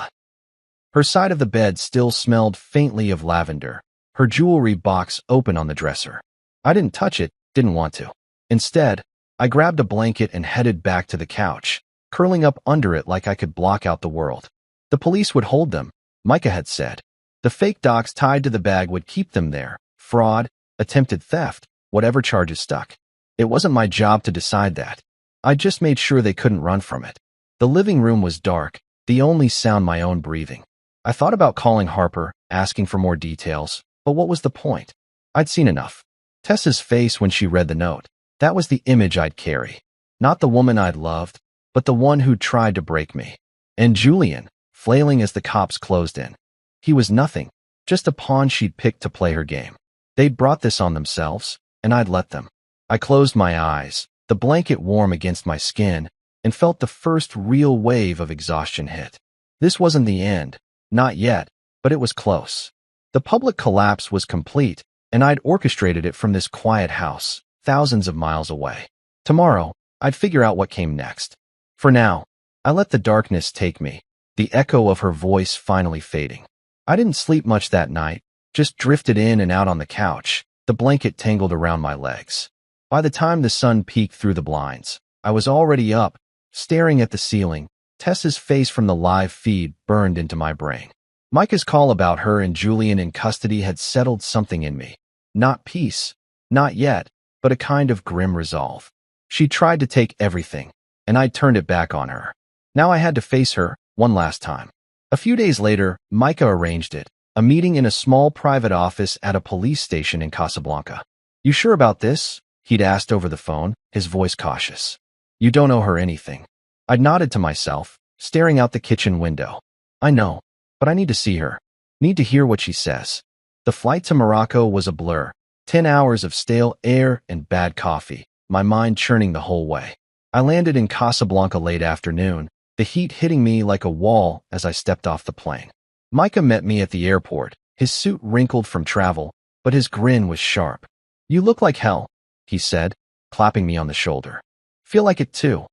Her side of the bed still smelled faintly of lavender, her jewelry box open on the dresser. I didn't touch it, didn't want to. Instead, I grabbed a blanket and headed back to the couch, curling up under it like I could block out the world. The police would hold them, Micah had said. The fake docs tied to the bag would keep them there. Fraud, attempted theft, whatever charges stuck. It wasn't my job to decide that. I just made sure they couldn't run from it. The living room was dark, the only sound my own breathing. I thought about calling Harper, asking for more details, but what was the point? I'd seen enough. Tessa's face when she read the note. That was the image I'd carry. Not the woman I'd loved, but the one who'd tried to break me. And Julian, flailing as the cops closed in. He was nothing, just a pawn she'd picked to play her game. They'd brought this on themselves, and I'd let them. I closed my eyes, the blanket warm against my skin, and felt the first real wave of exhaustion hit. This wasn't the end, not yet, but it was close. The public collapse was complete, and I'd orchestrated it from this quiet house, thousands of miles away. Tomorrow, I'd figure out what came next. For now, I let the darkness take me, the echo of her voice finally fading. I didn't sleep much that night, just drifted in and out on the couch, the blanket tangled around my legs. By the time the sun peeked through the blinds, I was already up, staring at the ceiling. Tessa's face from the live feed burned into my brain. Micah's call about her and Julian in custody had settled something in me. Not peace, not yet, but a kind of grim resolve. She tried to take everything, and I turned it back on her. Now I had to face her, one last time. A few days later, Micah arranged it, a meeting in a small private office at a police station in Casablanca. You sure about this? He'd asked over the phone, his voice cautious. You don't owe her anything. I'd nodded to myself, staring out the kitchen window. I know, but I need to see her. Need to hear what she says. The flight to Morocco was a blur. 10 hours of stale air and bad coffee, my mind churning the whole way. I landed in Casablanca late afternoon, the heat hitting me like a wall as I stepped off the plane. Micah met me at the airport, his suit wrinkled from travel, but his grin was sharp. You look like hell, he said, clapping me on the shoulder. Feel like it too,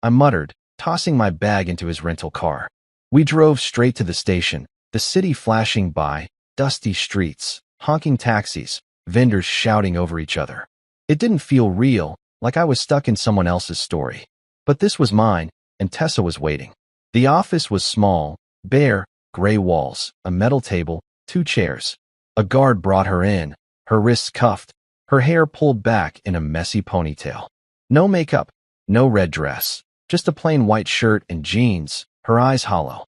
I muttered, tossing my bag into his rental car. We drove straight to the station, the city flashing by, dusty streets, honking taxis, vendors shouting over each other. It didn't feel real, like I was stuck in someone else's story. But this was mine, and Tessa was waiting. The office was small, bare, gray walls, a metal table, 2 chairs. A guard brought her in, her wrists cuffed, her hair pulled back in a messy ponytail. No makeup, no red dress, just a plain white shirt and jeans, her eyes hollow.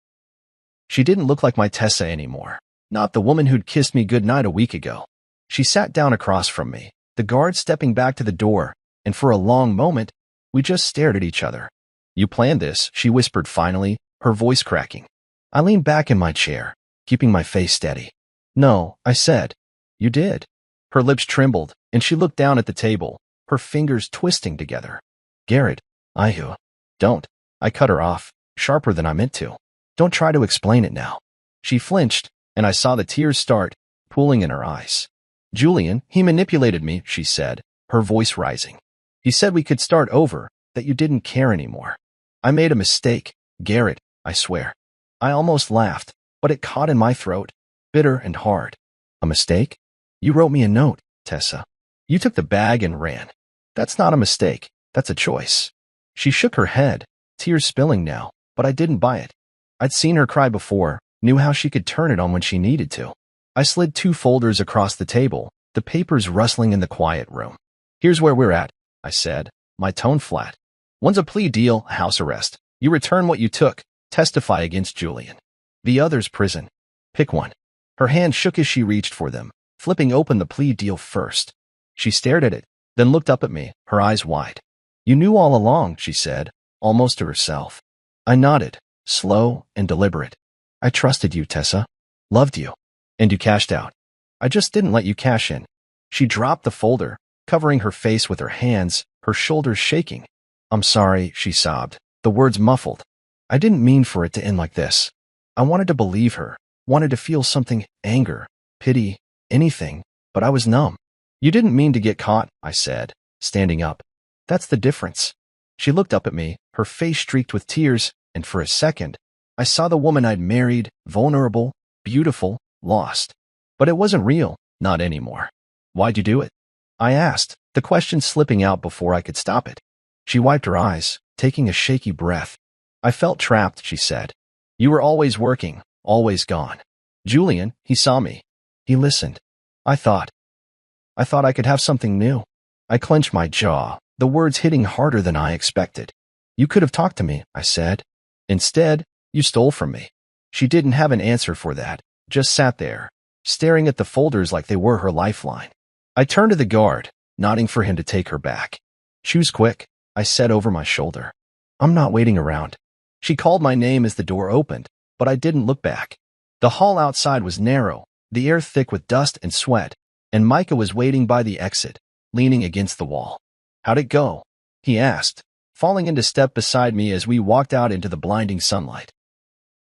She didn't look like my Tessa anymore, not the woman who'd kissed me goodnight a week ago. She sat down across from me, the guard stepping back to the door, and for a long moment, we just stared at each other. You planned this, she whispered finally, her voice cracking. I leaned back in my chair, keeping my face steady. No, I said. You did. Her lips trembled, and she looked down at the table, her fingers twisting together. Garrett, don't. I cut her off, sharper than I meant to. Don't try to explain it now. She flinched, and I saw the tears start pooling in her eyes. Julian, he manipulated me, she said, her voice rising. He said we could start over, that you didn't care anymore. I made a mistake, Garrett, I swear. I almost laughed, but it caught in my throat, bitter and hard. A mistake? You wrote me a note, Tessa. You took the bag and ran. That's not a mistake. That's a choice. She shook her head, tears spilling now, but I didn't buy it. I'd seen her cry before, knew how she could turn it on when she needed to. I slid 2 folders across the table, the papers rustling in the quiet room. Here's where we're at, I said, my tone flat. One's a plea deal, house arrest. You return what you took, testify against Julian. The other's prison. Pick one. Her hand shook as she reached for them, flipping open the plea deal first. She stared at it, then looked up at me, her eyes wide. You knew all along, she said, almost to herself. I nodded, slow and deliberate. I trusted you, Tessa. Loved you. And you cashed out. I just didn't let you cash in. She dropped the folder, covering her face with her hands, her shoulders shaking. I'm sorry, she sobbed, the words muffled. I didn't mean for it to end like this. I wanted to believe her, wanted to feel something, anger, pity, anything, but I was numb. You didn't mean to get caught, I said, standing up. That's the difference. She looked up at me, her face streaked with tears, and for a second, I saw the woman I'd married, vulnerable, beautiful, lost. But it wasn't real, not anymore. Why'd you do it? I asked, the question slipping out before I could stop it. She wiped her eyes, taking a shaky breath. I felt trapped, she said. You were always working, always gone. Julian, he saw me. He listened. I thought I could have something new. I clenched my jaw, the words hitting harder than I expected. You could have talked to me, I said. Instead, you stole from me. She didn't have an answer for that, just sat there, staring at the folders like they were her lifeline. I turned to the guard, nodding for him to take her back. Choose quick, I said over my shoulder. I'm not waiting around. She called my name as the door opened, but I didn't look back. The hall outside was narrow, the air thick with dust and sweat, and Micah was waiting by the exit, leaning against the wall. How'd it go? He asked, falling into step beside me as we walked out into the blinding sunlight.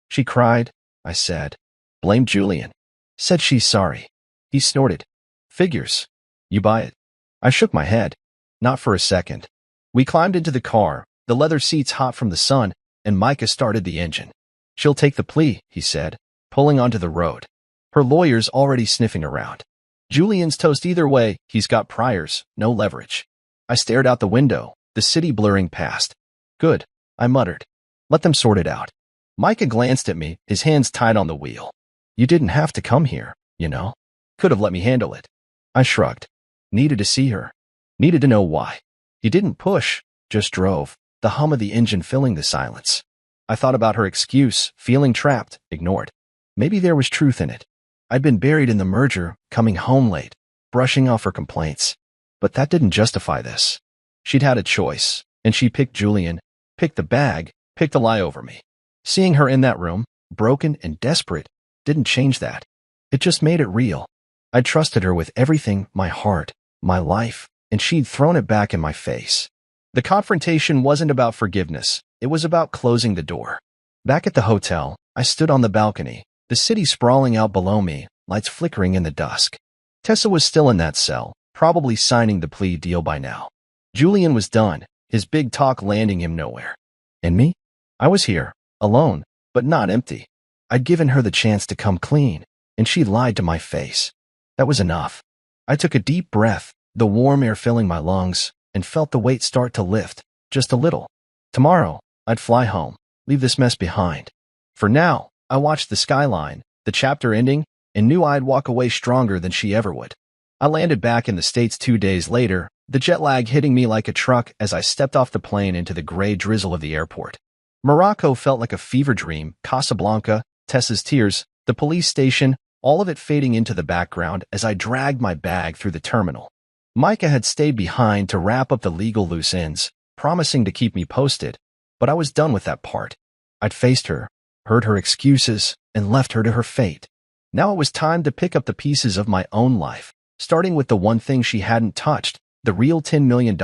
She cried, I said. Blamed Julian. Said she's sorry. He snorted. Figures. You buy it. I shook my head. Not for a second. We climbed into the car, the leather seats hot from the sun, and Micah started the engine. She'll take the plea, he said, pulling onto the road. Her lawyer's already sniffing around. Julian's toast either way, he's got priors, no leverage. I stared out the window, the city blurring past. Good, I muttered. Let them sort it out. Micah glanced at me, his hands tied on the wheel. You didn't have to come here, you know. Could have let me handle it. I shrugged. Needed to see her. Needed to know why. He didn't push, just drove, the hum of the engine filling the silence. I thought about her excuse, feeling trapped, ignored. Maybe there was truth in it. I'd been buried in the merger, coming home late, brushing off her complaints. But that didn't justify this. She'd had a choice, and she picked Julian, picked the bag, picked a lie over me. Seeing her in that room, broken and desperate, didn't change that. It just made it real. I trusted her with everything, my heart, my life, and she'd thrown it back in my face. The confrontation wasn't about forgiveness. It was about closing the door. Back at the hotel, I stood on the balcony, the city sprawling out below me, lights flickering in the dusk. Tessa was still in that cell, probably signing the plea deal by now. Julian was done, his big talk landing him nowhere. And me? I was here, alone, but not empty. I'd given her the chance to come clean, and she lied to my face. That was enough. I took a deep breath, the warm air filling my lungs, and felt the weight start to lift, just a little. Tomorrow, I'd fly home, leave this mess behind. For now, I watched the skyline, the chapter ending, and knew I'd walk away stronger than she ever would. I landed back in the States 2 days later, the jet lag hitting me like a truck as I stepped off the plane into the gray drizzle of the airport. Morocco felt like a fever dream, Casablanca, Tessa's tears, the police station, all of it fading into the background as I dragged my bag through the terminal. Micah had stayed behind to wrap up the legal loose ends, promising to keep me posted, but I was done with that part. I'd faced her, heard her excuses, and left her to her fate. Now it was time to pick up the pieces of my own life, starting with the one thing she hadn't touched, the real $10 million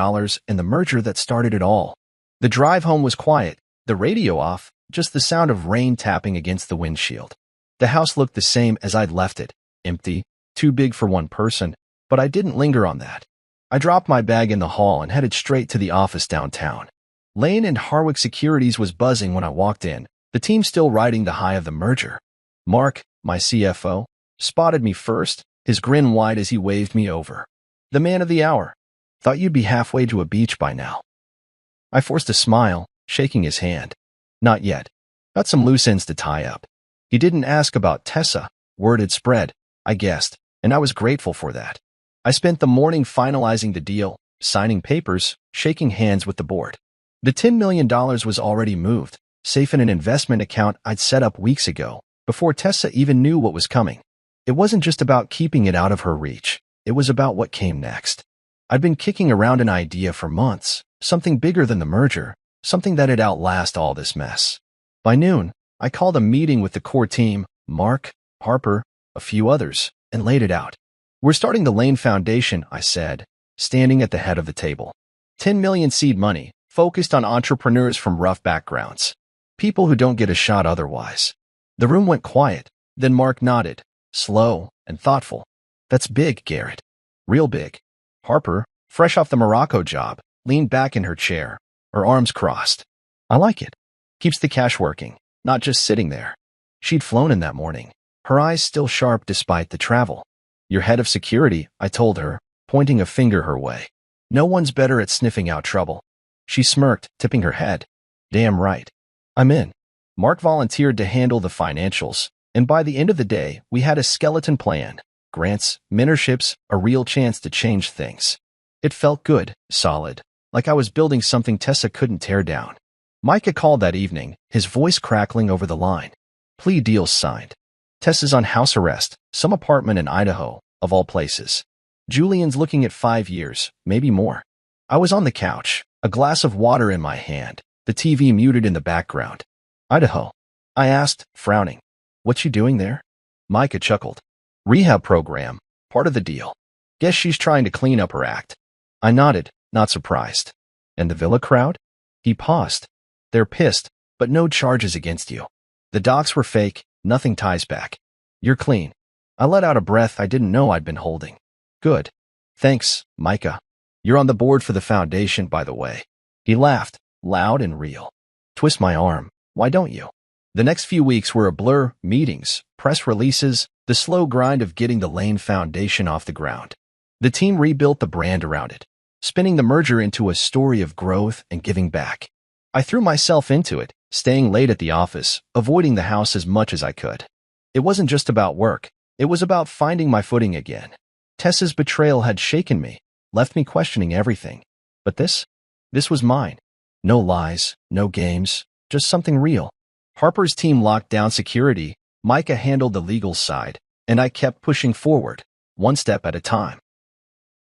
and the merger that started it all. The drive home was quiet, the radio off, just the sound of rain tapping against the windshield. The house looked the same as I'd left it, empty, too big for one person, but I didn't linger on that. I dropped my bag in the hall and headed straight to the office downtown. Lane and Harwick Securities was buzzing when I walked in, the team still riding the high of the merger. Mark, my CFO, spotted me first, his grin wide as he waved me over. The man of the hour. Thought you'd be halfway to a beach by now. I forced a smile, shaking his hand. Not yet. Got some loose ends to tie up. He didn't ask about Tessa. Word had spread, I guessed, and I was grateful for that. I spent the morning finalizing the deal, signing papers, shaking hands with the board. The $10 million was already moved, safe in an investment account I'd set up weeks ago, before Tessa even knew what was coming. It wasn't just about keeping it out of her reach. It was about what came next. I'd been kicking around an idea for months, something bigger than the merger, something that'd outlast all this mess. By noon, I called a meeting with the core team, Mark, Harper, a few others, and laid it out. We're starting the Lane Foundation, I said, standing at the head of the table. 10 million seed money, focused on entrepreneurs from rough backgrounds. People who don't get a shot otherwise. The room went quiet, then Mark nodded, slow and thoughtful. That's big, Garrett. Real big. Harper, fresh off the Morocco job, leaned back in her chair, her arms crossed. I like it. Keeps the cash working, not just sitting there. She'd flown in that morning, her eyes still sharp despite the travel. You're head of security, I told her, pointing a finger her way. No one's better at sniffing out trouble. She smirked, tipping her head. Damn right. I'm in. Mark volunteered to handle the financials, and by the end of the day, we had a skeleton plan. Grants, mentorships, a real chance to change things. It felt good, solid, like I was building something Tessa couldn't tear down. Micah called that evening, his voice crackling over the line. Plea deals signed. Tessa's on house arrest, some apartment in Idaho, of all places. Julian's looking at 5 years, maybe more. I was on the couch, a glass of water in my hand, the TV muted in the background. Idaho? I asked, frowning. What's she doing there? Micah chuckled. Rehab program, part of the deal. Guess she's trying to clean up her act. I nodded, not surprised. And the Villa crowd? He paused. They're pissed, but no charges against you. The docs were fake, nothing ties back. You're clean. I let out a breath I didn't know I'd been holding. Good. Thanks, Micah. You're on the board for the foundation, by the way. He laughed, loud and real. Twist my arm. Why don't you? The next few weeks were a blur, meetings, press releases, the slow grind of getting the Lane Foundation off the ground. The team rebuilt the brand around it, spinning the merger into a story of growth and giving back. I threw myself into it, staying late at the office, avoiding the house as much as I could. It wasn't just about work. It was about finding my footing again. Tessa's betrayal had shaken me, left me questioning everything. But this was mine. No lies, no games, just something real. Harper's team locked down security, Micah handled the legal side, and I kept pushing forward, one step at a time.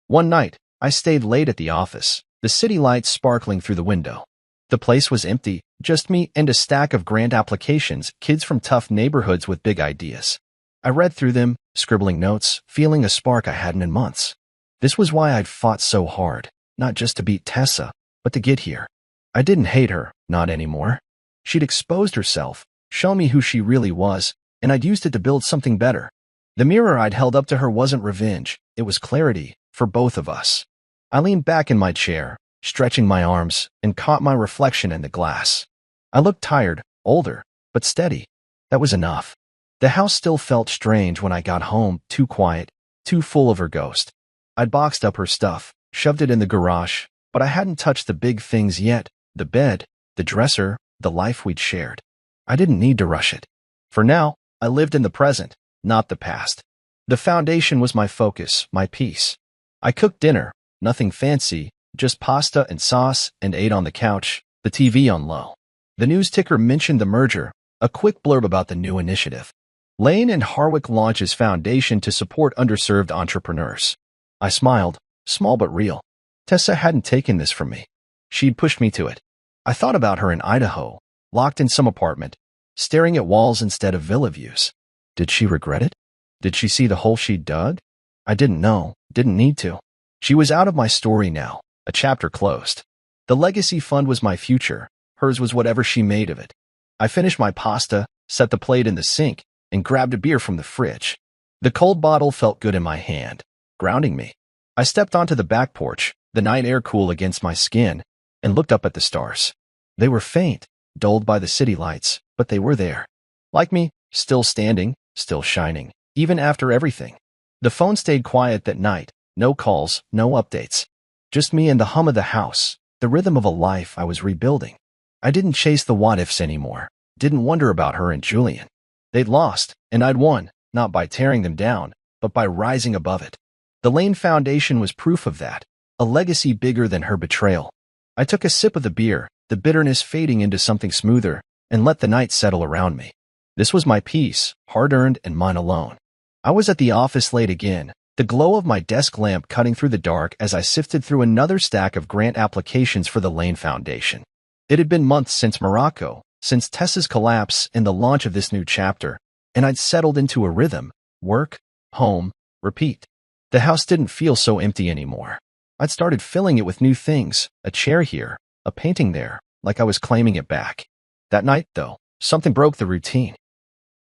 One night, I stayed late at the office, the city lights sparkling through the window. The place was empty, just me and a stack of grant applications, kids from tough neighborhoods with big ideas. I read through them, scribbling notes, feeling a spark I hadn't in months. This was why I'd fought so hard, not just to beat Tessa, but to get here. I didn't hate her, not anymore. She'd exposed herself, shown me who she really was, and I'd used it to build something better. The mirror I'd held up to her wasn't revenge, it was clarity, for both of us. I leaned back in my chair, stretching my arms, and caught my reflection in the glass. I looked tired, older, but steady. That was enough. The house still felt strange when I got home, too quiet, too full of her ghost. I'd boxed up her stuff, shoved it in the garage, but I hadn't touched the big things yet, the bed, the dresser, the life we'd shared. I didn't need to rush it. For now, I lived in the present, not the past. The foundation was my focus, my peace. I cooked dinner, nothing fancy, just pasta and sauce, and ate on the couch, the TV on low. The news ticker mentioned the merger, a quick blurb about the new initiative. Lane and Harwick launches foundation to support underserved entrepreneurs. I smiled, small but real. Tessa hadn't taken this from me. She'd pushed me to it. I thought about her in Idaho, locked in some apartment, staring at walls instead of villa views. Did she regret it? Did she see the hole she'd dug? I didn't know, didn't need to. She was out of my story now, a chapter closed. The legacy fund was my future, hers was whatever she made of it. I finished my pasta, set the plate in the sink, and grabbed a beer from the fridge. The cold bottle felt good in my hand, grounding me. I stepped onto the back porch, the night air cool against my skin, and looked up at the stars. They were faint, dulled by the city lights, but they were there. Like me, still standing, still shining, even after everything. The phone stayed quiet that night, no calls, no updates. Just me and the hum of the house, the rhythm of a life I was rebuilding. I didn't chase the what-ifs anymore, didn't wonder about her and Julian. They'd lost, and I'd won, not by tearing them down, but by rising above it. The Lane Foundation was proof of that, a legacy bigger than her betrayal. I took a sip of the beer, the bitterness fading into something smoother, and let the night settle around me. This was my peace, hard-earned and mine alone. I was at the office late again, the glow of my desk lamp cutting through the dark as I sifted through another stack of grant applications for the Lane Foundation. It had been months since Morocco, since Tessa's collapse and the launch of this new chapter, and I'd settled into a rhythm: work, home, repeat. The house didn't feel so empty anymore. I'd started filling it with new things, a chair here, a painting there, like I was claiming it back. That night, though, something broke the routine.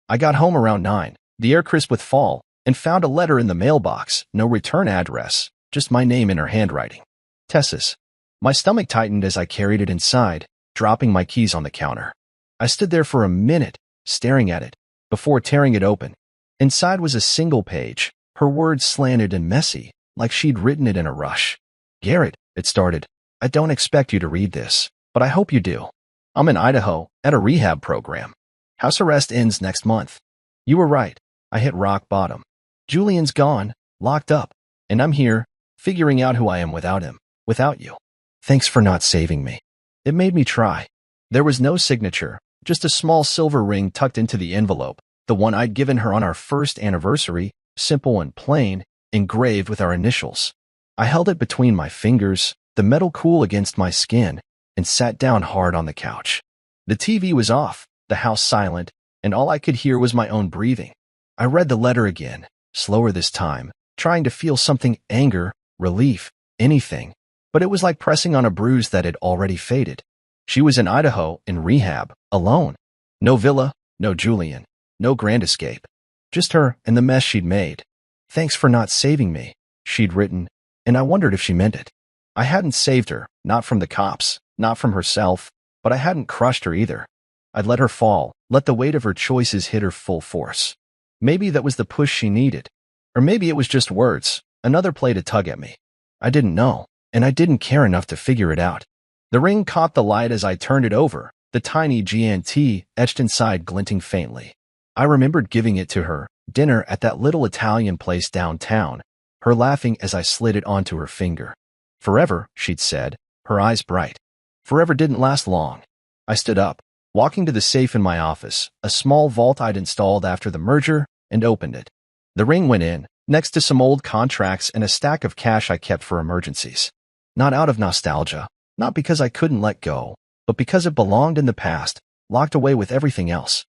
I got home around 9, the air crisp with fall, and found a letter in the mailbox, no return address, just my name in her handwriting. Tessa's. My stomach tightened as I carried it inside, dropping my keys on the counter. I stood there for a minute, staring at it, before tearing it open. Inside was a single page, her words slanted and messy, like she'd written it in a rush. "Garrett," it started, "I don't expect you to read this, but I hope you do. I'm in Idaho, at a rehab program. House arrest ends next month. You were right, I hit rock bottom. Julian's gone, locked up, and I'm here, figuring out who I am without him, without you. Thanks for not saving me." It made me try. There was no signature, just a small silver ring tucked into the envelope, the one I'd given her on our first anniversary, simple and plain, engraved with our initials. I held it between my fingers, the metal cool against my skin, and sat down hard on the couch. The TV was off, the house silent, and all I could hear was my own breathing. I read the letter again, slower this time, trying to feel something: anger, relief, anything. But it was like pressing on a bruise that had already faded. She was in Idaho, in rehab, alone. No villa, no Julian, no grand escape. Just her and the mess she'd made. "Thanks for not saving me," she'd written, and I wondered if she meant it. I hadn't saved her, not from the cops, not from herself, but I hadn't crushed her either. I'd let her fall, let the weight of her choices hit her full force. Maybe that was the push she needed. Or maybe it was just words, another play to tug at me. I didn't know, and I didn't care enough to figure it out. The ring caught the light as I turned it over, the tiny GNT etched inside glinting faintly. I remembered giving it to her, dinner at that little Italian place downtown, her laughing as I slid it onto her finger. "Forever," she'd said, her eyes bright. Forever didn't last long. I stood up, walking to the safe in my office, a small vault I'd installed after the merger, and opened it. The ring went in, next to some old contracts and a stack of cash I kept for emergencies. Not out of nostalgia, not because I couldn't let go, but because it belonged in the past, locked away with everything else.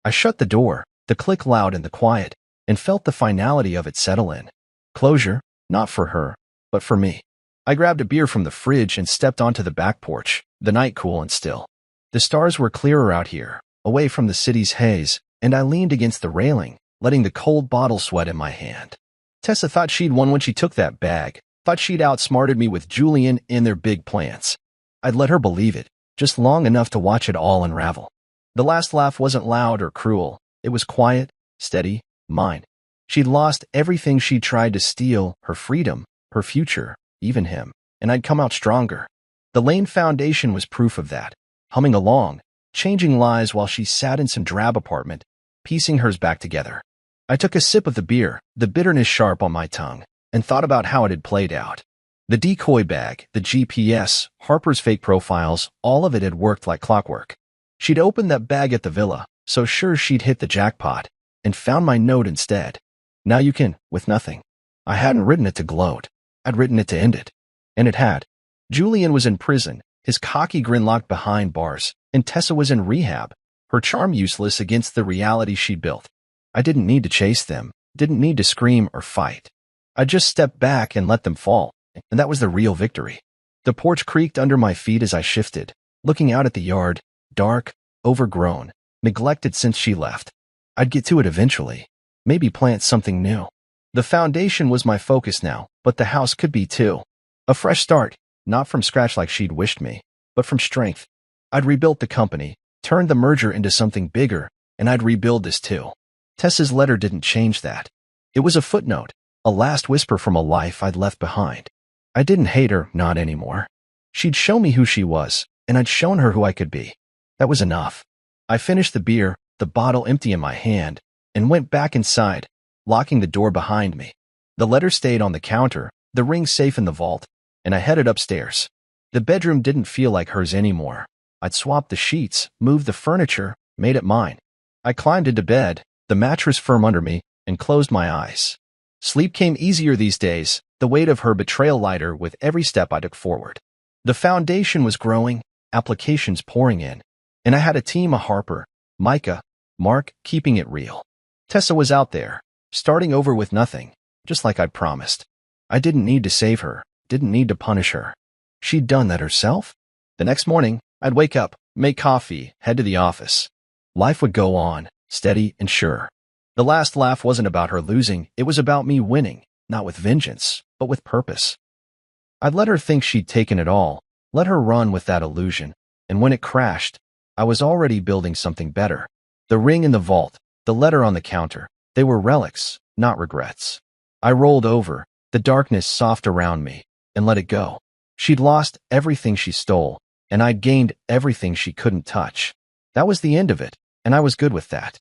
I shut the door, the click loud in the quiet, and felt the finality of it settle in. Closure, not for her, but for me. I grabbed a beer from the fridge and stepped onto the back porch, the night cool and still. The stars were clearer out here, away from the city's haze, and I leaned against the railing, letting the cold bottle sweat in my hand. Tessa thought she'd won when she took that bag, thought she'd outsmarted me with Julian and their big plans. I'd let her believe it, just long enough to watch it all unravel. The last laugh wasn't loud or cruel. It was quiet, steady, mine. She'd lost everything she'd tried to steal, her freedom, her future, even him, and I'd come out stronger. The Lane Foundation was proof of that, humming along, changing lives while she sat in some drab apartment, piecing hers back together. I took a sip of the beer, the bitterness sharp on my tongue, and thought about how it had played out. The decoy bag, the GPS, Harper's fake profiles, all of it had worked like clockwork. She'd opened that bag at the villa, so sure she'd hit the jackpot, and found my note instead. "Now you can," with nothing. I hadn't written it to gloat. I'd written it to end it. And it had. Julian was in prison, his cocky grin locked behind bars, and Tessa was in rehab, her charm useless against the reality she'd built. I didn't need to chase them, didn't need to scream or fight. I just stepped back and let them fall, and that was the real victory. The porch creaked under my feet as I shifted, looking out at the yard, dark, overgrown, neglected since she left. I'd get to it eventually, maybe plant something new. The foundation was my focus now, but the house could be too. A fresh start, not from scratch like she'd wished me, but from strength. I'd rebuilt the company, turned the merger into something bigger, and I'd rebuild this too. Tessa's letter didn't change that. It was a footnote, a last whisper from a life I'd left behind. I didn't hate her, not anymore. She'd shown me who she was, and I'd shown her who I could be. That was enough. I finished the beer, the bottle empty in my hand, and went back inside, locking the door behind me. The letter stayed on the counter, the ring safe in the vault, and I headed upstairs. The bedroom didn't feel like hers anymore. I'd swapped the sheets, moved the furniture, made it mine. I climbed into bed, the mattress firm under me, and closed my eyes. Sleep came easier these days, the weight of her betrayal lighter with every step I took forward. The foundation was growing, applications pouring in, and I had a team of Harper, Micah, Mark, keeping it real. Tessa was out there, starting over with nothing, just like I'd promised. I didn't need to save her, didn't need to punish her. She'd done that herself. The next morning, I'd wake up, make coffee, head to the office. Life would go on, steady and sure. The last laugh wasn't about her losing, it was about me winning, not with vengeance, but with purpose. I'd let her think she'd taken it all, let her run with that illusion, and when it crashed, I was already building something better. The ring in the vault, the letter on the counter, they were relics, not regrets. I rolled over, the darkness soft around me, and let it go. She'd lost everything she stole, and I'd gained everything she couldn't touch. That was the end of it, and I was good with that.